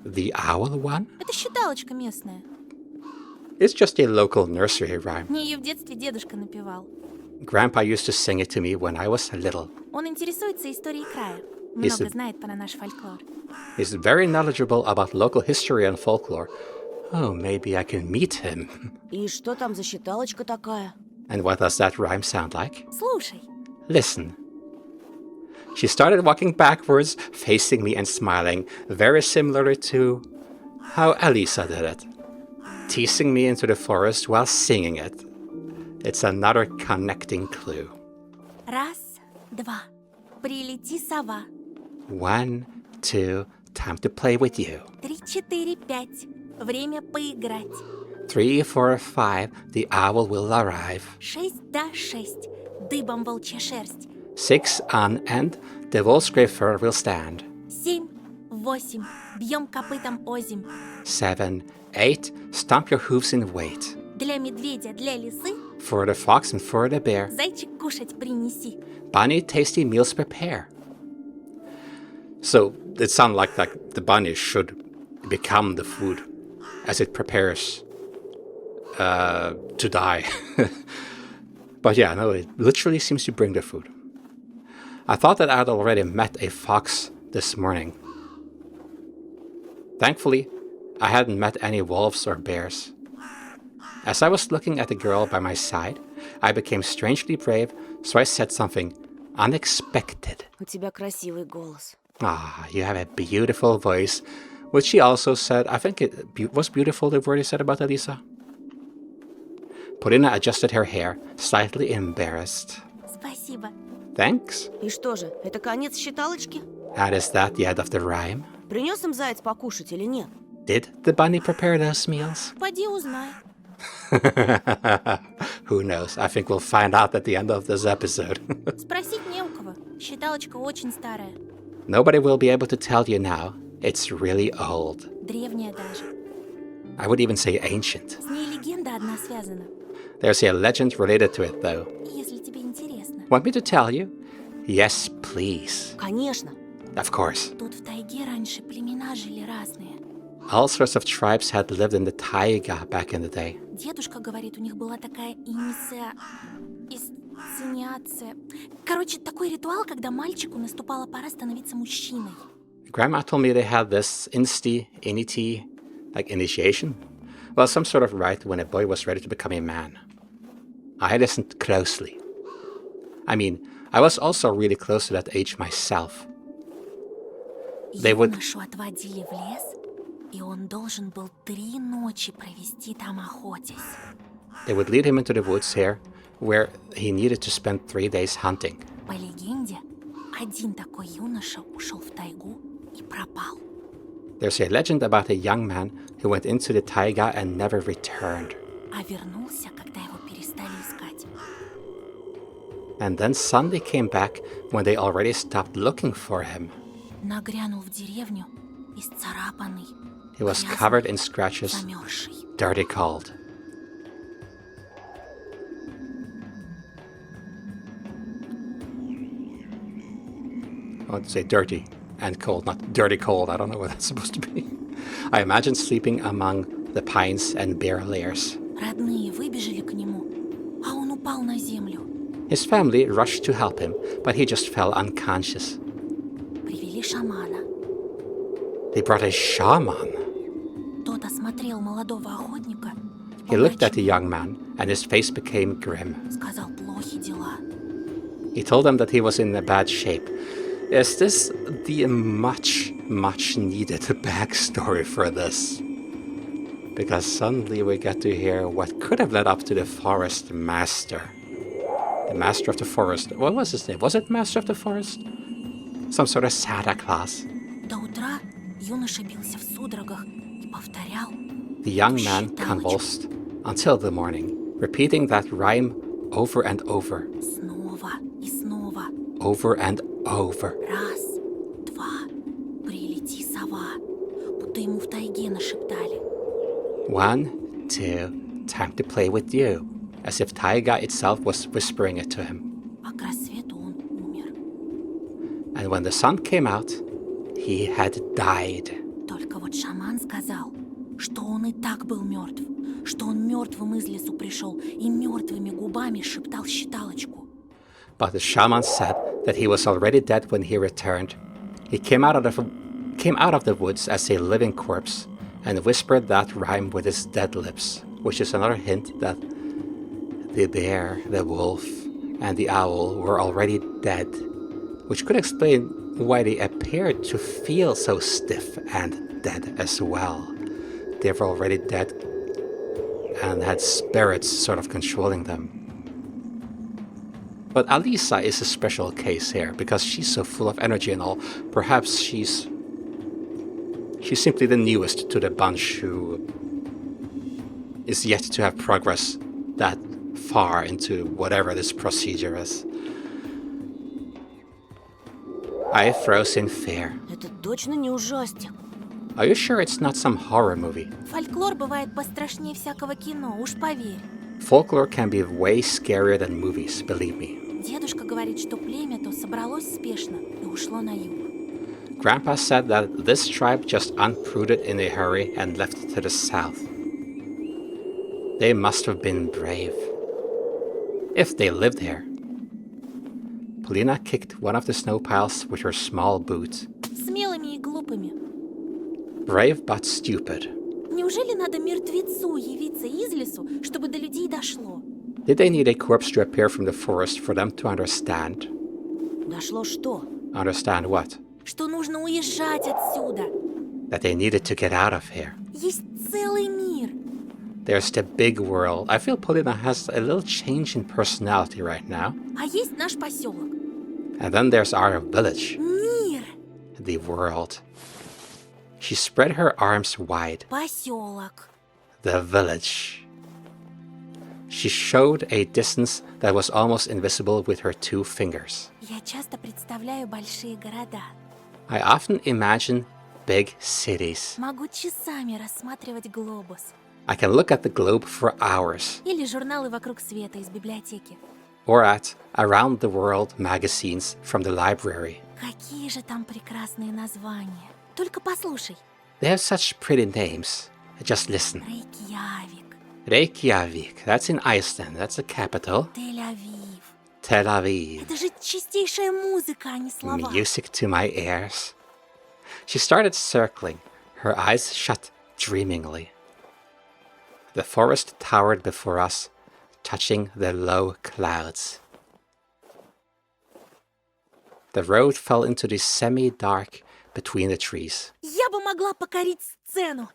The owl one? Это считалочка местная. It's just a local nursery rhyme. Мне ее в детстве дедушка напевал. Grandpa used to sing it to me when I was little. Он интересуется историей края. Is Много it- знает про наш фольклор. He's very knowledgeable about local history and folklore. Oh, maybe I can meet him. И что там за считалочка такая? And what does that rhyme sound like? Слушай, Listen. She started walking backwards, facing me and smiling, very similarly to how Alisa did it, teasing me into the forest while singing it. It's another connecting clue. раз, два, прилети сова. 1, 2, time to play with you. 3, 4, 5, время поиграть. 3, 4, 5, the owl will arrive. 6, да 6, дыбом волчья шерсть. 6 on end, the wolf's grey fur will stand. 7, 8, бьем копытом озимь. 7, 8, stomp your hooves in weight. Для медведя, для лисы, For the fox and for the bear, зайчик кушать принеси. bunny tasty meals prepare. So it sounds like the bunny should become the food as it prepares to die. But yeah, no, it literally seems to bring the food. I thought that I'd already met a fox this morning. Thankfully, I hadn't met any wolves or bears. As I was looking at the girl by my side, I became strangely brave, so I said something unexpected. У тебя красивый голос. Ah, you have a beautiful voice, which she also said. I think it was beautiful, the word he said about Alisa. Polina adjusted her hair, slightly embarrassed. Спасибо. Thanks. И что же, это конец считалочки? And is that the end of the rhyme? Принес им заяц покушать или нет? Did the bunny prepare those meals? Поди узнай. Who knows? I think we'll find out at the end of this episode. Спросить не у кого. Считалочка очень старая. Nobody will be able to tell you now. It's really old. Древняя даже. I would even say ancient. С ней легенда одна связана. There's a legend related to it, though. Если тебе интересно. Want me to tell you? Yes, please. Конечно. Of course. Тут в тайге раньше племена жили разные. All sorts of tribes had lived in the taiga back in the day. Дедушка говорит, у них была такая инсценяция. Короче, такой ритуал, когда мальчику наступала пора становиться мужчиной. Grandma told me they had this initi, like initiation. Well, some sort of rite when a boy was ready to become a man. I listened closely. I mean, I was also really close to that age myself. They would- Юношу отводили в лес, И он должен был 3 ночи провести там охотясь. They would lead him into the woods here, where he needed to spend 3 days hunting. По легенде, один такой юноша ушел в тайгу и пропал. There's a legend about a young man who went into the taiga and never returned. А вернулся, когда его перестали искать. And then suddenly came back when they already stopped looking for him. Нагрянул в деревню, исцарапанный, He was грязный, covered in scratches, замерзший. dirty cold. I want to say dirty and cold, not dirty cold. I don't know what that's supposed to be. I imagine sleeping among the pines and bare layers. Родные выбежали к нему, а он упал на землю. His family rushed to help him, but he just fell unconscious. Привели шамана. They brought a shaman. Тот осмотрел молодого охотника и He looked at the помрачнел. young man, and his face became grim. Сказал, плохи дела. He told them that he was in a bad shape. Is this the much needed backstory for this? Because suddenly we get to hear what could have led up to the forest master. The master of the forest. What was his name? Was it master of the forest? Some sort of Santa Claus. До утра юноша бился в судорогах и повторял. The young man convulsed until the morning, repeating that rhyme over and over. Снова и снова. Over and over. Раз, два, прилети, сова. Будто ему в тайге нашептали. 1, 2, time to play with you. As if taiga itself was whispering it to him. А к рассвету он умер. And when the sun came out, he had died. Только вот шаман сказал, что он и так был мертв, что он мертвым из лесу пришел и мертвыми губами шептал считалочку. But the shaman said that he was already dead when he returned. He came out of the woods as a living corpse and whispered that rhyme with his dead lips, which is another hint that the bear, the wolf, and the owl were already dead, which could explain why they appeared to feel so stiff and dead as well. They were already dead and had spirits sort of controlling them. But Alisa is a special case here because she's so full of energy and all. Perhaps she's simply the newest to the bunch who is yet to have progress that far into whatever this procedure is. I froze in fear. Это точно не ужастик. Are you sure it's not some horror movie? Фольклор бывает пострашнее всякого кино, уж поверь. Folklore can be way scarier than movies, believe me. Дедушка говорит, что племя то собралось спешно и ушло на юг. Grandpa said that this tribe just uprooted in a hurry and left to the south. They must have been brave. If they lived here. Polina kicked one of the snow piles with her small boot. Смелыми и глупыми. Brave but stupid. Неужели надо мертвецу явиться из лесу, чтобы до людей дошло? Did they need a corpse to appear from the forest for them to understand? Дошло что? Understand what? Что нужно уезжать отсюда. That they needed to get out of here. Есть целый мир. There's the big world. I feel Polina has a little change in personality right now. А есть наш поселок. And then there's our village. Мир. The world. She spread her arms wide. Поселок. The village. She showed a distance that was almost invisible with her 2 fingers. Я часто представляю большие города. I often imagine big cities. Могу часами рассматривать глобус. I can look at the globe for hours, Или журналы «Вокруг света» из библиотеки. or at Around the World magazines from the library. Какие же там прекрасные названия. Только послушай. They have such pretty names. Just listen. Рейкьявик, Reykjavik, that's in Iceland, that's the capital. Тель-Авив. Tel Aviv, Это же чистейшая музыка, а не слова. music to my ears. She started circling, her eyes shut dreamingly. The forest towered before us, touching the low clouds. The road fell into the semi-dark between the trees. Я бы могла покорить сцену.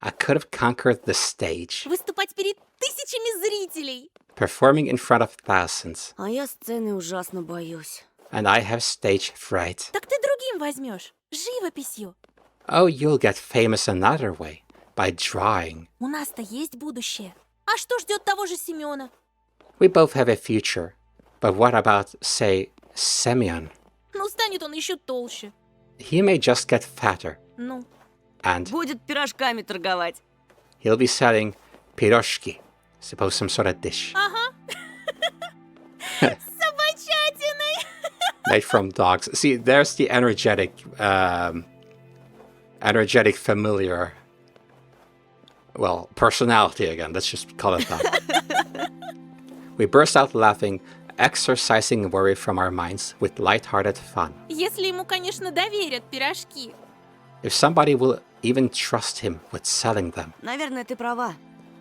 I could have conquered the stage, Выступать перед тысячами зрителей. performing in front of thousands, А я сцены ужасно боюсь. and I have stage fright. Так ты другим возьмешь. Живописью. Oh, you'll get famous another way, by drawing. У нас-то есть будущее. А что ждет того же Семена? We both have a future, but what about, say, Semyon? Ну, станет он еще толще. He may just get fatter, Ну, and Будет пирожками торговать. he'll be selling piroshki, suppose some sort of dish, ага. С собачатиной. made from dogs. See, there's the energetic familiar, well, personality again, let's just call it that. We burst out laughing, exorcising worry from our minds with light-hearted fun. Если ему, конечно, доверят пирожки. If somebody will even trust him with selling them. Наверное, ты права.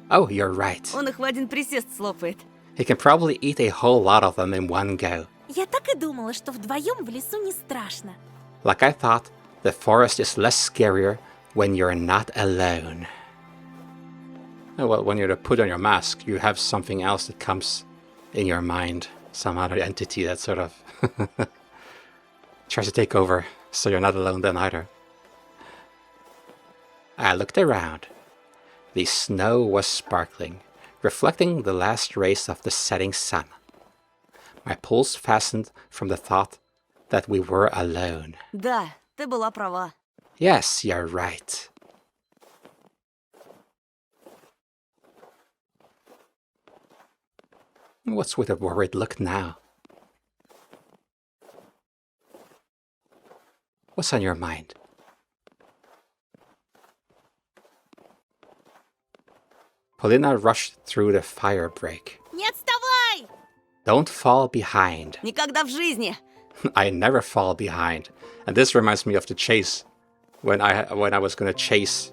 Oh, you're right. Он их в один присест слопает. He can probably eat a whole lot of them in one go. Я так и думала, что вдвоем в лесу не страшно. Like I thought, the forest is less scarier when you're not alone. Oh, well, when you put on your mask, you have something else that comes in your mind. Some other entity that sort of tries to take over, so you're not alone then either. I looked around. The snow was sparkling, reflecting the last rays of the setting sun. My pulse fastened from the thought that we were alone. Да, ты была права. Yes, you're right. What's with a worried look now? What's on your mind? Polina rushed through the fire break. Не отставай! Don't fall behind. Никогда в жизни. I never fall behind. And this reminds me of the chase. When I was gonna chase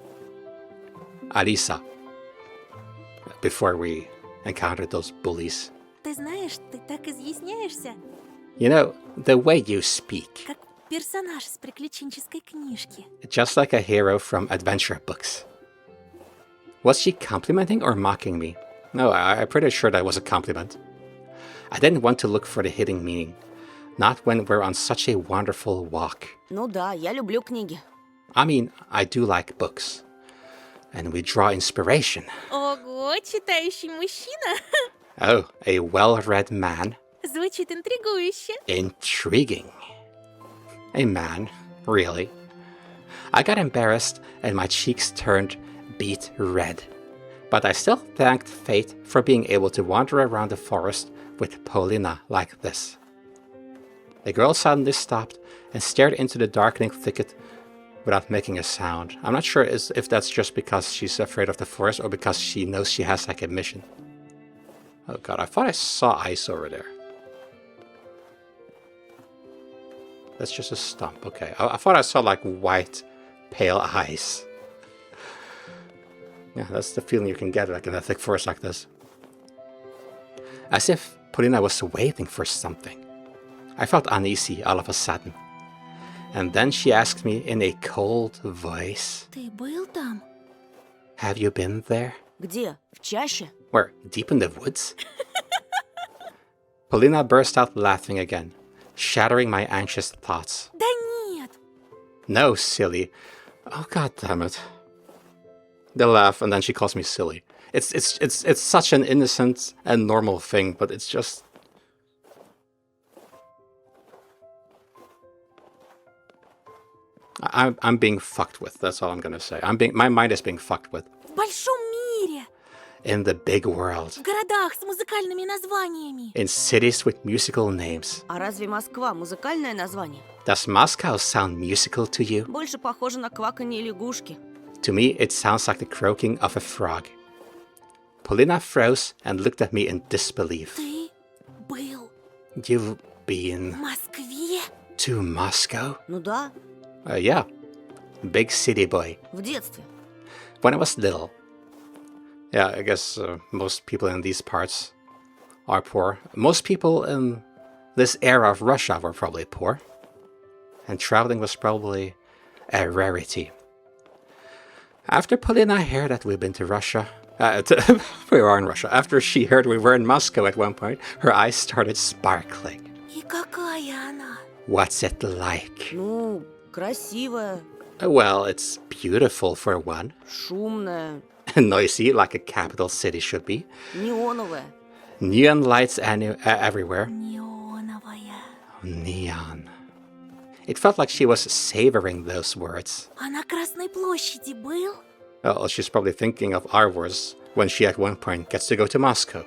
Alisa. Before we encountered those bullies. Ты знаешь, ты так изъясняешься, You know, the way you speak. как персонаж из приключенческой книжки. Just like a hero from adventure books. Was she complimenting or mocking me? No, I'm pretty sure that was a compliment. I didn't want to look for the hidden meaning. Not when we're on such a wonderful walk. Ну да, я люблю книги. I mean, I do like books. And we draw inspiration. Ого, читающий мужчина. Oh, a well-read man. Звучит интригующе. Intriguing. A man, really. I got embarrassed and my cheeks turned beet red. But I still thanked fate for being able to wander around the forest with Polina like this. The girl suddenly stopped and stared into the darkening thicket without making a sound. I'm not sure if that's just because she's afraid of the forest or because she knows she has like a mission. Oh god, I thought I saw ice over there. That's just a stump, okay. I thought I saw like white, pale ice. Yeah, that's the feeling you can get like in a thick forest like this. As if Polina was waiting for something. I felt uneasy all of a sudden. And then she asked me in a cold voice, Ты был там? Have you been there? Где? В чаще? Where, deep in the woods? Polina burst out laughing again, shattering my anxious thoughts. Да нет. No, silly. Oh, god damn it. They laugh and then she calls me silly. It's such an innocent and normal thing, but it's just... I'm being fucked with, that's all I'm gonna say. My mind is being fucked with. В большом мире. In the big world. В городах с музыкальными названиями. In cities with musical names. А разве Москва музыкальное название? Does Moscow sound musical to you? Больше похоже на кваканье лягушки. To me, it sounds like the croaking of a frog. Polina froze and looked at me in disbelief. Ты был You've в been Москве? to Moscow? Ну да, Yeah. Big city boy. в детстве. When I was little. Yeah, I guess most people in these parts are poor. Most people in this era of Russia were probably poor. And traveling was probably a rarity. After Polina heard that we'd been to Russia, we were in Russia. After she heard we were in Moscow at one point, her eyes started sparkling. И какая она? What's it like? Ну, красивая, Well, it's beautiful for one. шумная, Noisy, like a capital city should be. неоновая. Neon lights everywhere. Неоновая. Neon. It felt like she was savoring those words. А на Красной площади был? Well, she's probably thinking of our words when she at one point gets to go to Moscow.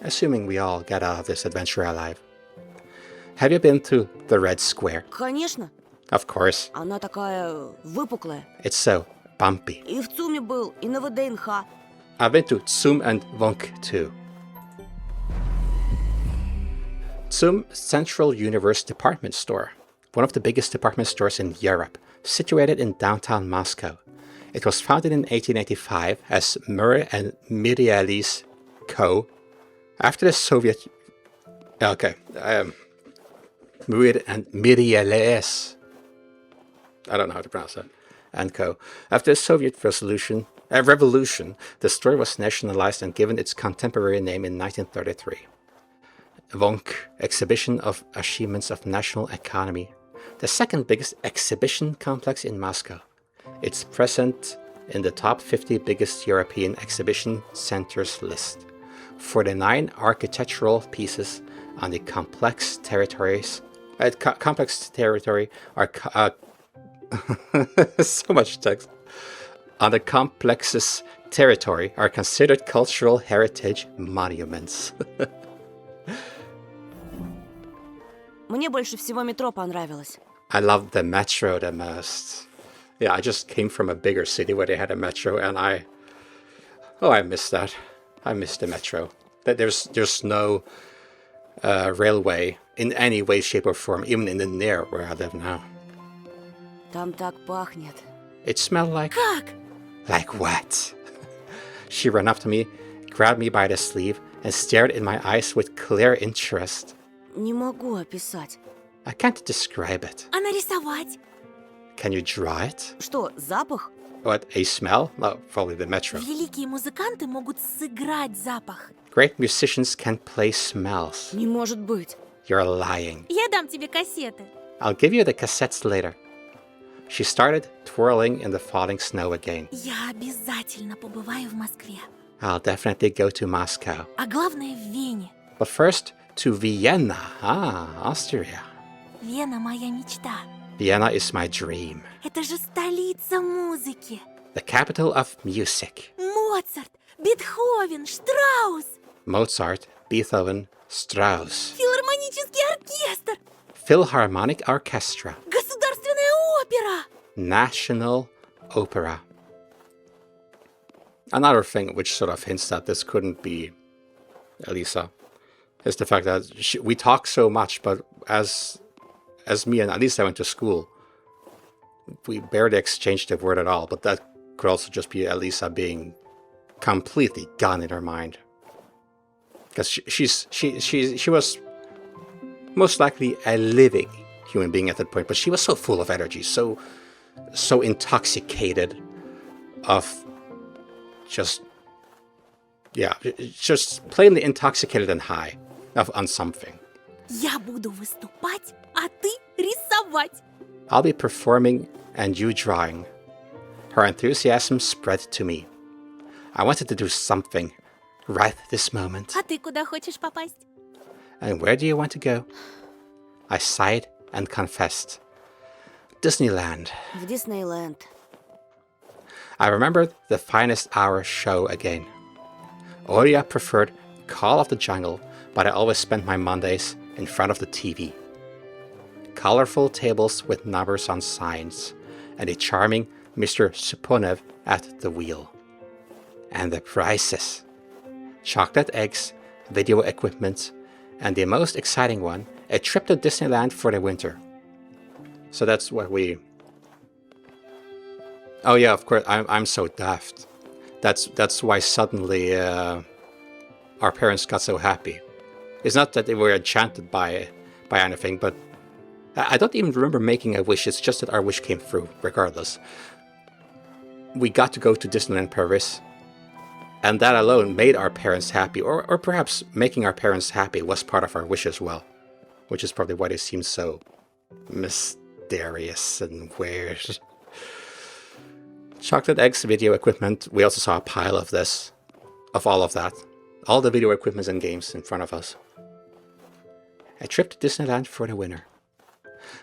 Assuming we all get out of this adventure alive. Have you been to the Red Square? Конечно, Of course. она такая выпуклая. It's so bumpy. И в ЦУМе был, и на ВДНХ. I've been to Tsum and Vonk too. Tsum Central Universe Department Store, one of the biggest department stores in Europe, situated in downtown Moscow. It was founded in 1885 as Murray and Mirialis Co. After the Soviet... Murray and Mirialis... I don't know how to pronounce that. And Co. After the Soviet revolution, the store was nationalized and given its contemporary name in 1933. Vonk, Exhibition of Achievements of National Economy, the second biggest exhibition complex in Moscow. It's present in the top 50 biggest European exhibition centers list. 49 architectural pieces on the complex territory are so much text. On the complex's territory are considered cultural heritage monuments. Мне больше всего метро понравилось. I love the metro the most. Yeah, I just came from a bigger city where they had a metro, and I miss that. I miss the metro. There's no railway in any way, shape, or form, even in the near where I live now. Там так пахнет. It smelled like... Как? Like what? She ran up to me, grabbed me by the sleeve, and stared in my eyes with clear interest. Не могу описать. I can't describe it. А нарисовать? Can you draw it? Что, запах? What, a smell? No, probably the metro. Великие музыканты могут сыграть запах. Great musicians can play smells. Не может быть. You're lying. Я дам тебе кассеты. I'll give you the cassettes later. She started twirling in the falling snow again. Я обязательно побываю в Москве. I'll definitely go to Moscow. А главное в Вене. But first, to Vienna. Austria. Вена моя мечта. Vienna is my dream. Это же столица музыки. The capital of music. Моцарт, Бетховен, Штраус. Mozart, Beethoven, Strauss. Филармонический оркестр. Philharmonic Orchestra. Государственная опера. National Opera. Another thing which sort of hints that this couldn't be Alisa is the fact that we talk so much, but as me and Alisa went to school, we barely exchanged a word at all. But that could also just be Alisa being completely gone in her mind, because she was most likely a living human being at that point, but she was so full of energy, so intoxicated of just plainly intoxicated and high on something. Я буду выступать, а ты рисовать. I'll be performing and you drawing. Her enthusiasm spread to me. I wanted to do something right this moment. А ты куда хочешь попасть? And where do you want to go? I sighed and confessed. Disneyland. В Диснейленд. I remembered the Finest Hour show again. Oria preferred Call of the Jungle, but I always spent my Mondays in front of the TV. Colorful tables with numbers on signs, and a charming Mr. Suponev at the wheel. And the prices. Chocolate eggs, video equipment, and the most exciting one, a trip to Disneyland for the winter. So that's what we... Oh yeah, of course, I'm so daft. That's why suddenly our parents got so happy. It's not that they were enchanted by anything, but I don't even remember making a wish. It's just that our wish came through, regardless. we got to go to Disneyland Paris. And that alone made our parents happy, or perhaps making our parents happy was part of our wish as well. Which is probably why they seem so mysterious and weird. Chocolate eggs video equipment. We also saw a pile of this. Of all of that. All the video equipment and games in front of us. A trip to Disneyland for the winter.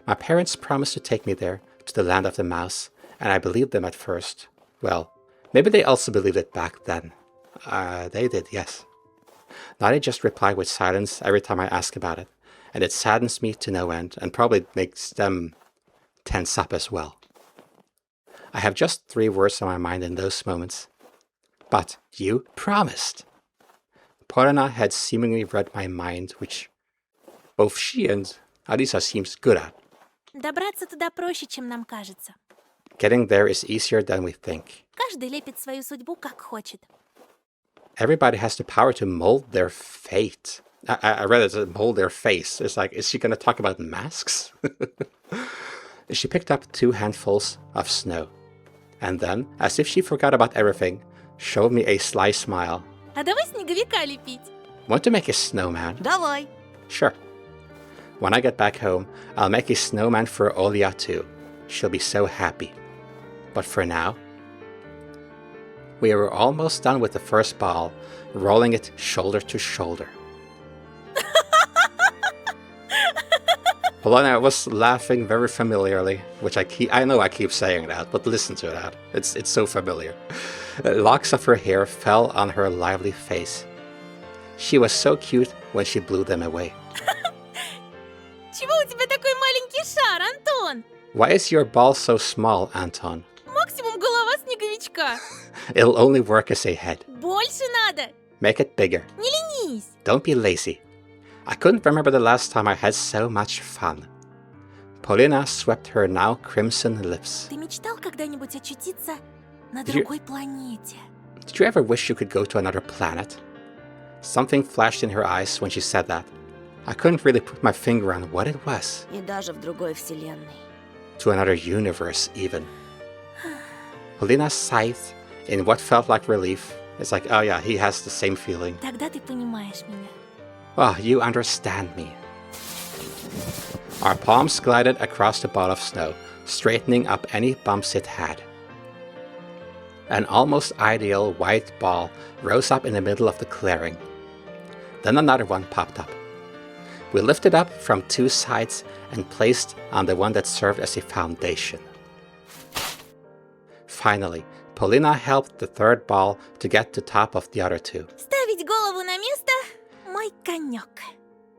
My parents promised to take me there, to the land of the mouse, and I believed them at first. Well, maybe they also believed it back then. They did, yes. Now they just reply with silence every time I ask about it, and it saddens me to no end, and probably makes them tense up as well. I have just 3 words on my mind in those moments. But you promised. Polina had seemingly read my mind, which both she and Alisa seems good at. Добраться туда проще, чем нам кажется. Getting there is easier than we think. Каждый лепит свою судьбу, как хочет. Everybody has the power to mold their fate. I read it as mold their face. It's like, is she going to talk about masks? She picked up 2 handfuls of snow. And then, as if she forgot about everything, showed me a sly smile. А давай снеговика лепить. Want to make a snowman? Давай. Sure. When I get back home, I'll make a snowman for Olia too. She'll be so happy. But for now, we were almost done with the first ball, rolling it shoulder to shoulder. Polina was laughing very familiarly, which I know I keep saying that, but listen to that. It's so familiar. Locks of her hair fell on her lively face. She was so cute when she blew them away. Чего у тебя такой маленький шар, Антон? Why is your ball so small, Anton? Максимум голова снеговичка. It'll only work as a head. Больше надо. Make it bigger. Не ленись. Don't be lazy. I couldn't remember the last time I had so much fun. Polina swept her now crimson lips. Ты мечтал когда-нибудь очутиться на другой планете? Did you ever wish you could go to another planet? Something flashed in her eyes when she said that. I couldn't really put my finger on what it was. И даже в другой вселенной. To another universe, even. Polina sighed in what felt like relief. It's like, oh yeah, he has the same feeling. Тогда ты понимаешь меня. Oh, you understand me. Our palms glided across the ball of snow, straightening up any bumps it had. An almost ideal white ball rose up in the middle of the clearing. Then another one popped up. We lifted up from 2 sides and placed on the one that served as a foundation. Finally, Polina helped the 3rd ball to get to top of the other 2. Ставить голову на место – мой конек.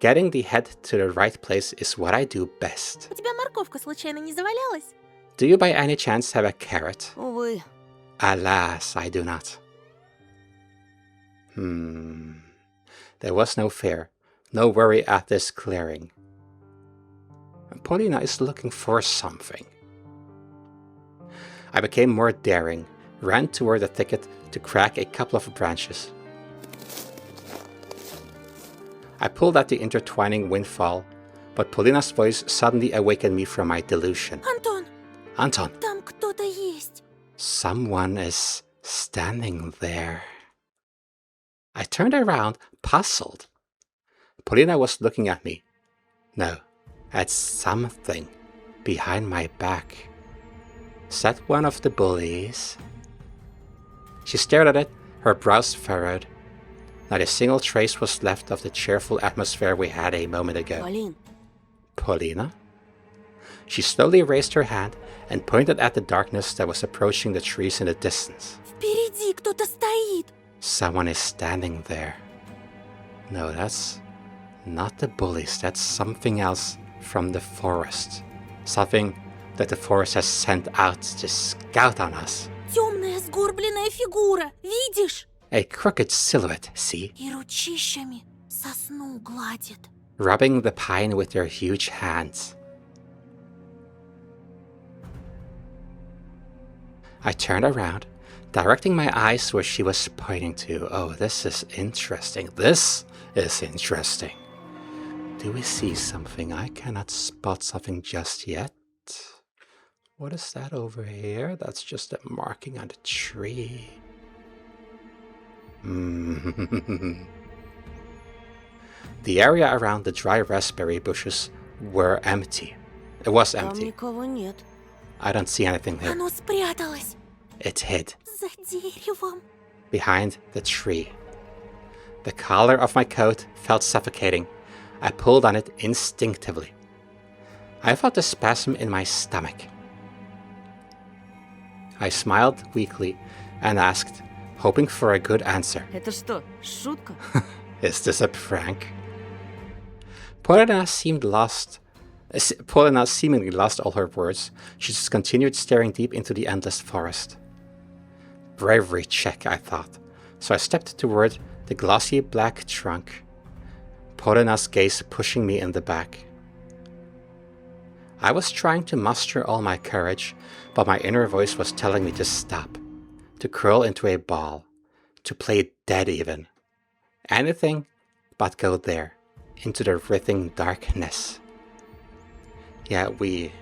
Getting the head to the right place is what I do best. У тебя морковка случайно не завалялась? Do you by any chance have a carrot? Увы. Alas, I do not. There was no fear, no worry at this clearing. Polina is looking for something. I became more daring, ran toward the thicket to crack a couple of branches. I pulled at the intertwining windfall, but Polina's voice suddenly awakened me from my delusion. Антон, Anton, там кто-то есть. someone is standing there. I turned around, puzzled. Polina was looking at me. No, at something behind my back. Is that one of the bullies? She stared at it, her brows furrowed. Not a single trace was left of the cheerful atmosphere we had a moment ago. Полин. Polina? She slowly raised her hand and pointed at the darkness that was approaching the trees in the distance. Впереди кто-то стоит. Someone is standing there. No, that's not the bullies. That's something else from the forest. Something that the forest has sent out to scout on us. Темная сгорбленная фигура. Видишь? A crooked silhouette, see? И ручищами сосну гладит. Rubbing the pine with their huge hands. I turned around, directing my eyes where she was pointing to. Oh, this is interesting. This is interesting. Do we see something? I cannot spot something just yet. What is that over here? That's just a marking on the tree. The area around the dry raspberry bushes were empty. It was Там empty. никого нет. I don't see anything there. Оно спряталось It hid за деревом. behind the tree. The collar of my coat felt suffocating. I pulled on it instinctively. I felt a spasm in my stomach. I smiled weakly and asked, hoping for a good answer. Это что, шутка? Is this a prank? Polina seemed lost. Polina seemingly lost all her words. She just continued staring deep into the endless forest. Bravery check, I thought, so I stepped toward the glossy black trunk, Polina's gaze pushing me in the back. I was trying to muster all my courage, but my inner voice was telling me to stop, to curl into a ball, to play dead even. Anything but go there, into the writhing darkness. Yeah, we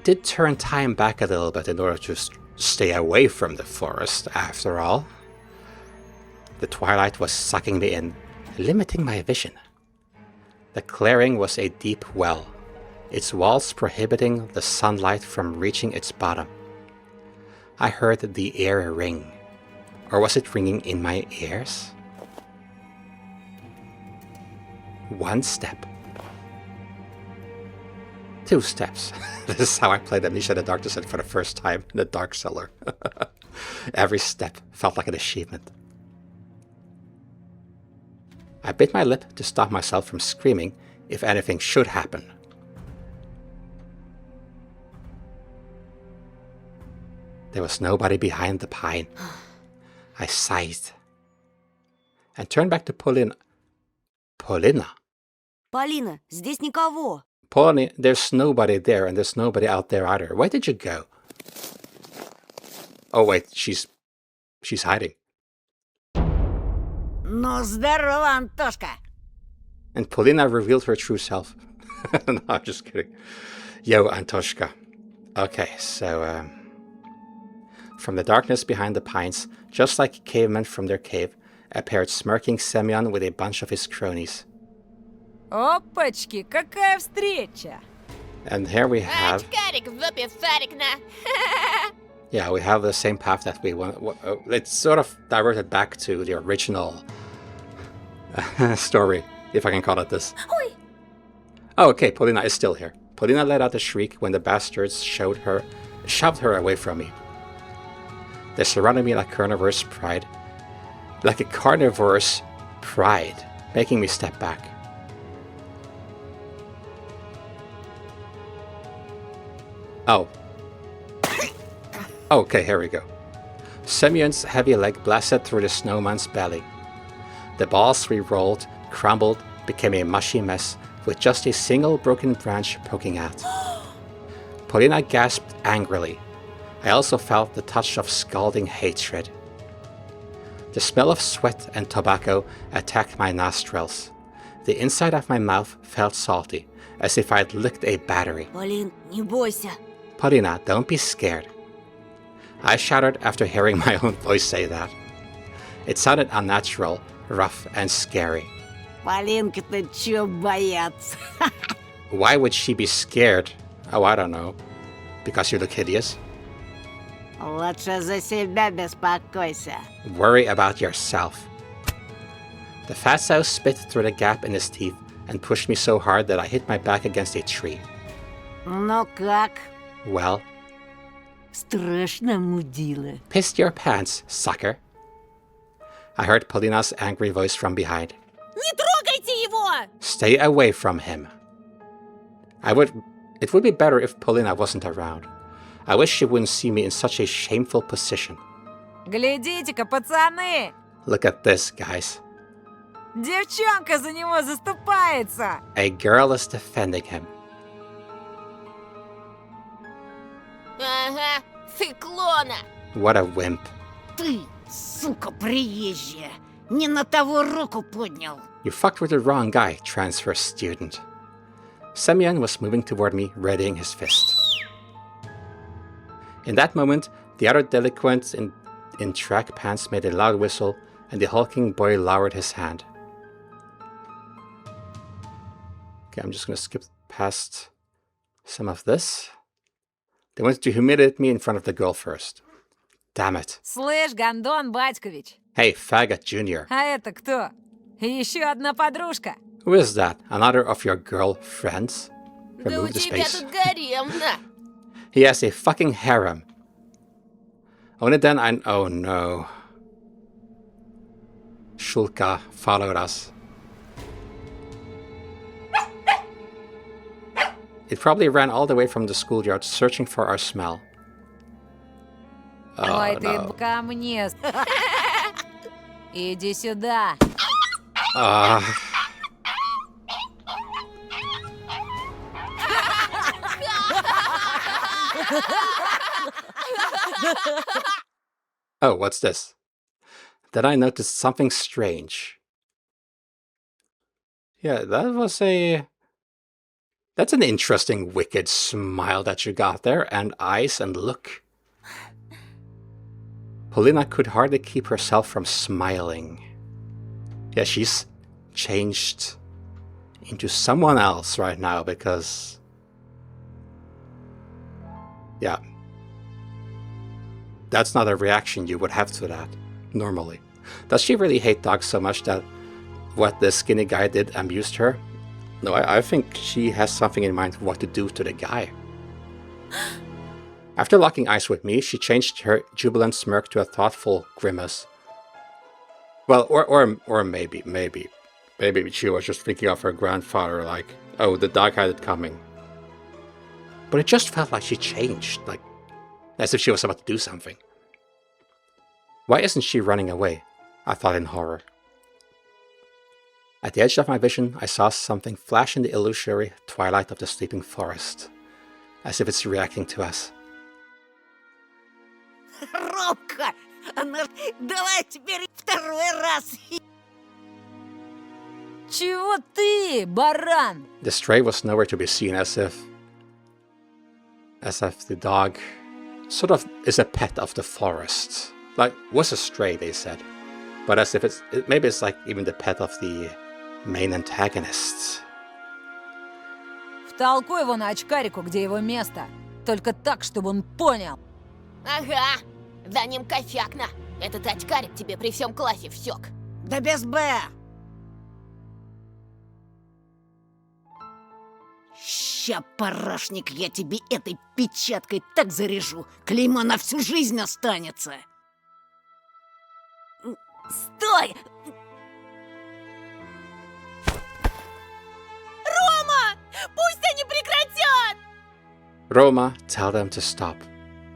did turn time back a little bit in order to stay away from the forest, after all. The twilight was sucking me in, limiting my vision. The clearing was a deep well, its walls prohibiting the sunlight from reaching its bottom. I heard the air ring. Or was it ringing in my ears? One step. 2 steps. This is how I played Amnesia the Dark Descent for the first time in the Dark Cellar. Every step felt like an achievement. I bit my lip to stop myself from screaming if anything should happen. There was nobody behind the pine. I sighed and turned back to Polina. Polina? Полина, здесь никого. Polina, there's nobody there and there's nobody out there either. Where did you go? Oh wait, she's hiding. Ну, здорово, Антошка. And Polina revealed her true self. No, I'm just kidding. Yo, Antoshka. Okay, so, from the darkness behind the pines, just like cavemen from their cave, appeared smirking Semyon with a bunch of his cronies. Опачки, какая встреча! And here we have... Yeah, we have the same path that we want. It's sort of diverted back to the original story, if I can call it this. Ой, Oh, okay, Polina is still here. Polina let out a shriek when the bastards shoved her away from me. They surrounded me like carnivorous pride. Like a carnivorous pride, making me step back. Oh. Okay, here we go. Semyon's heavy leg blasted through the snowman's belly. The balls re-rolled, crumbled, became a mushy mess with just a single broken branch poking out. Polina gasped angrily. I also felt the touch of scalding hatred. The smell of sweat and tobacco attacked my nostrils. The inside of my mouth felt salty, as if I'd licked a battery. Полин, не бойся. Polina, don't be scared. I shouted after hearing my own voice say that. It sounded unnatural, rough, and scary. Полинка-то чё бояться? Why would she be scared? Oh, I don't know. Because you look hideous? Лучше за себя беспокойся. Worry about yourself. The fatso spit through the gap in his teeth and pushed me so hard that I hit my back against a tree. Ну как? Well, Страшно, мудила. pissed your pants, sucker. I heard Polina's angry voice from behind. не трогайте его! Stay away from him. It would be better if Polina wasn't around. I wish she wouldn't see me in such a shameful position. Глядите-ка, пацаны! Look at this, guys. Девчонка за него заступается! A girl is defending him. Ага, циклона! What a wimp. Ты, сука приезжая, не на того руку поднял. You fucked with the wrong guy, transfer student. Semyon was moving toward me, readying his fist. In that moment, the other delinquent in track pants made a loud whistle, and the hulking boy lowered his hand. Okay, I'm just gonna skip past some of this. They wanted to humiliate me in front of the girl first. Damn it. Слышь, Гондон Батькович. Hey, faggot junior. А это кто? Еще одна подружка. Who is that? Another of your girlfriends? Да у Remove the тебя space. тут гарем, на! He has a fucking harem. Only then oh no. Shulka followed us. It probably ran all the way from the schoolyard searching for our smell. Oh, Ой, ты no. ко мне. Иди сюда. Oh, what's this? Then I noticed something strange. Yeah, that's an interesting wicked smile that you got there, and eyes and look. Polina could hardly keep herself from smiling. Yeah, she's changed into someone else right now because... yeah. That's not a reaction you would have to that, normally. Does she really hate dogs so much that what the skinny guy did amused her? No, I think she has something in mind what to do to the guy. After locking eyes with me, she changed her jubilant smirk to a thoughtful grimace. Well, or maybe she was just thinking of her grandfather, like, oh, the dog had it coming. But it just felt like she changed, like, as if she was about to do something. Why isn't she running away? I thought in horror. At the edge of my vision, I saw something flash in the illusory twilight of the sleeping forest, as if it's reacting to us. Робка! Давай теперь второй раз. Чего ты, баран? The stray was nowhere to be seen, as if the dog sort of is a pet of the forest. Like, was a stray, they said. But as if maybe it's like even the pet of the main antagonist. Втолкуй его на очкарику, где его место. Только так, чтобы он понял. Ага, за ним кофякна. Этот очкарик тебе при всем классе всек. Да без Б. Ща, парашник, я тебе этой печаткой так заряжу. Клеймо на всю жизнь останется. Стой! Рома! Пусть они прекратят! Roma, tell them to stop.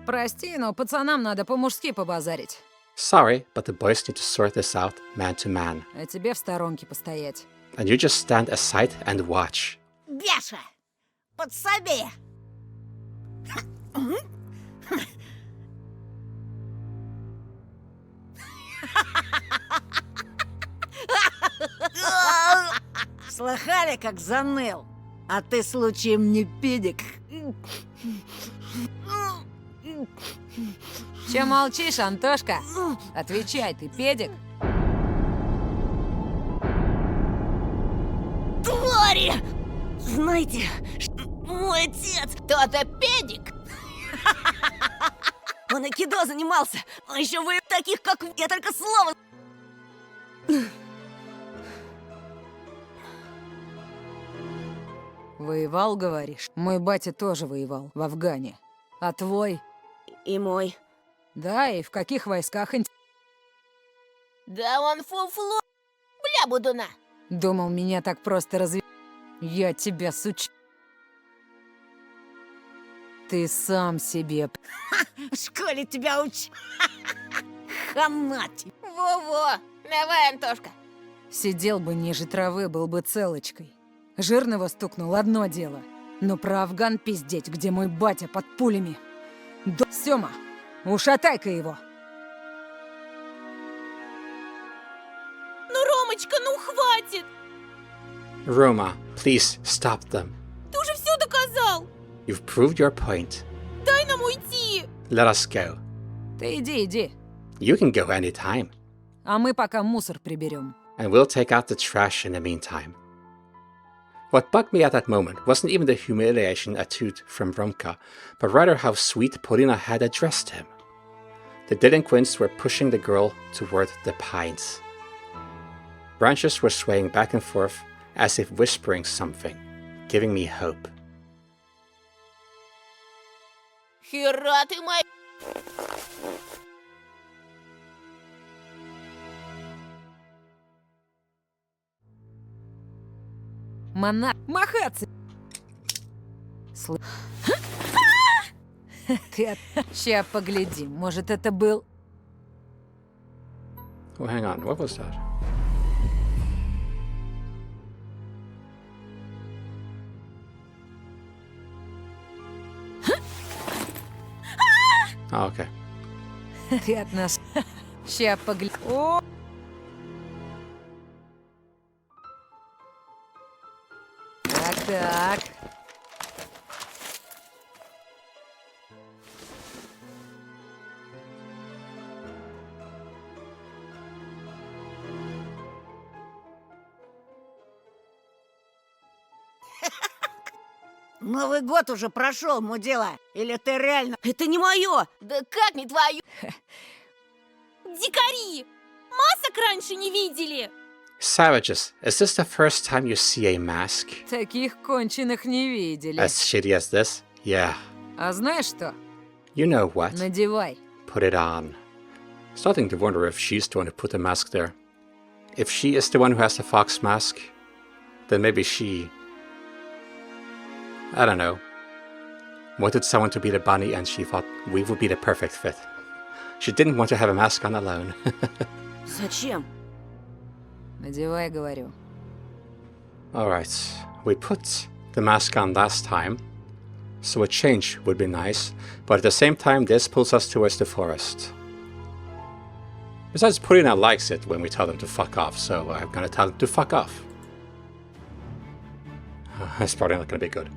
Прости, но пацанам надо по-мужски побазарить. Sorry, but the boys need to sort this out man to man. А тебе в сторонке постоять. And you just stand aside and watch. Бяша, подсоби. Слыхали, как заныл? А ты случаем не педик? Че молчишь, Антошка? Отвечай, ты педик? Твари! Знаете, мой отец кто-то педик. Он айкидо занимался. А еще вы таких, как я, только слово... Воевал, говоришь? Мой батя тоже воевал в Афгане. А твой? И мой. Да, и в каких войсках? Да он фуфло. Бля, будуна. Думал, меня так просто Я тебя, Ты сам себе... В школе тебя Ханать. Во-во. Давай, Антошка. Сидел бы ниже травы, был бы целочкой. Жирного стукнул одно дело. Но про Афган пиздеть, где мой батя под пулями. Сёма, ушатай-ка его. Ну, Ромочка, ну хватит. Roma, please stop them. Ты уже все доказал. You've proved your point. Дай нам уйти. Let us go. Ты иди. You can go anytime. А мы пока мусор приберем. And we'll take out the trash in the meantime. What bugged me at that moment wasn't even the humiliation attitude from Romka, but rather how sweet Polina had addressed him. The delinquents were pushing the girl toward the pines. Branches were swaying back and forth as if whispering something, giving me hope. Хера ты мой... Махаться! Ща поглядим, может это был... Oh, hang on, what was that? Oh, okay. Ты от нас... Ща поглядим... О! Так. Новый год уже прошел, мудила. Или ты реально... Это не мое! Да как не твою? Дикари! Масок раньше не видели! Savages, is this the first time you see a mask? Таких конченых не видели. As shitty as this? Yeah. А знаешь что? You know what? Надевай. Put it on. Starting to wonder if she's the one who put the mask there. If she is the one who has the fox mask, then maybe she... I don't know. Wanted someone to be the bunny and she thought we would be the perfect fit. She didn't want to have a mask on alone. Зачем? Надевай, говорю. Alright, we put the mask on last time, so a change would be nice, but at the same time this pulls us towards the forest. Besides, Polina likes it when we tell them to fuck off, so I'm gonna tell them to fuck off. That's probably not gonna be good.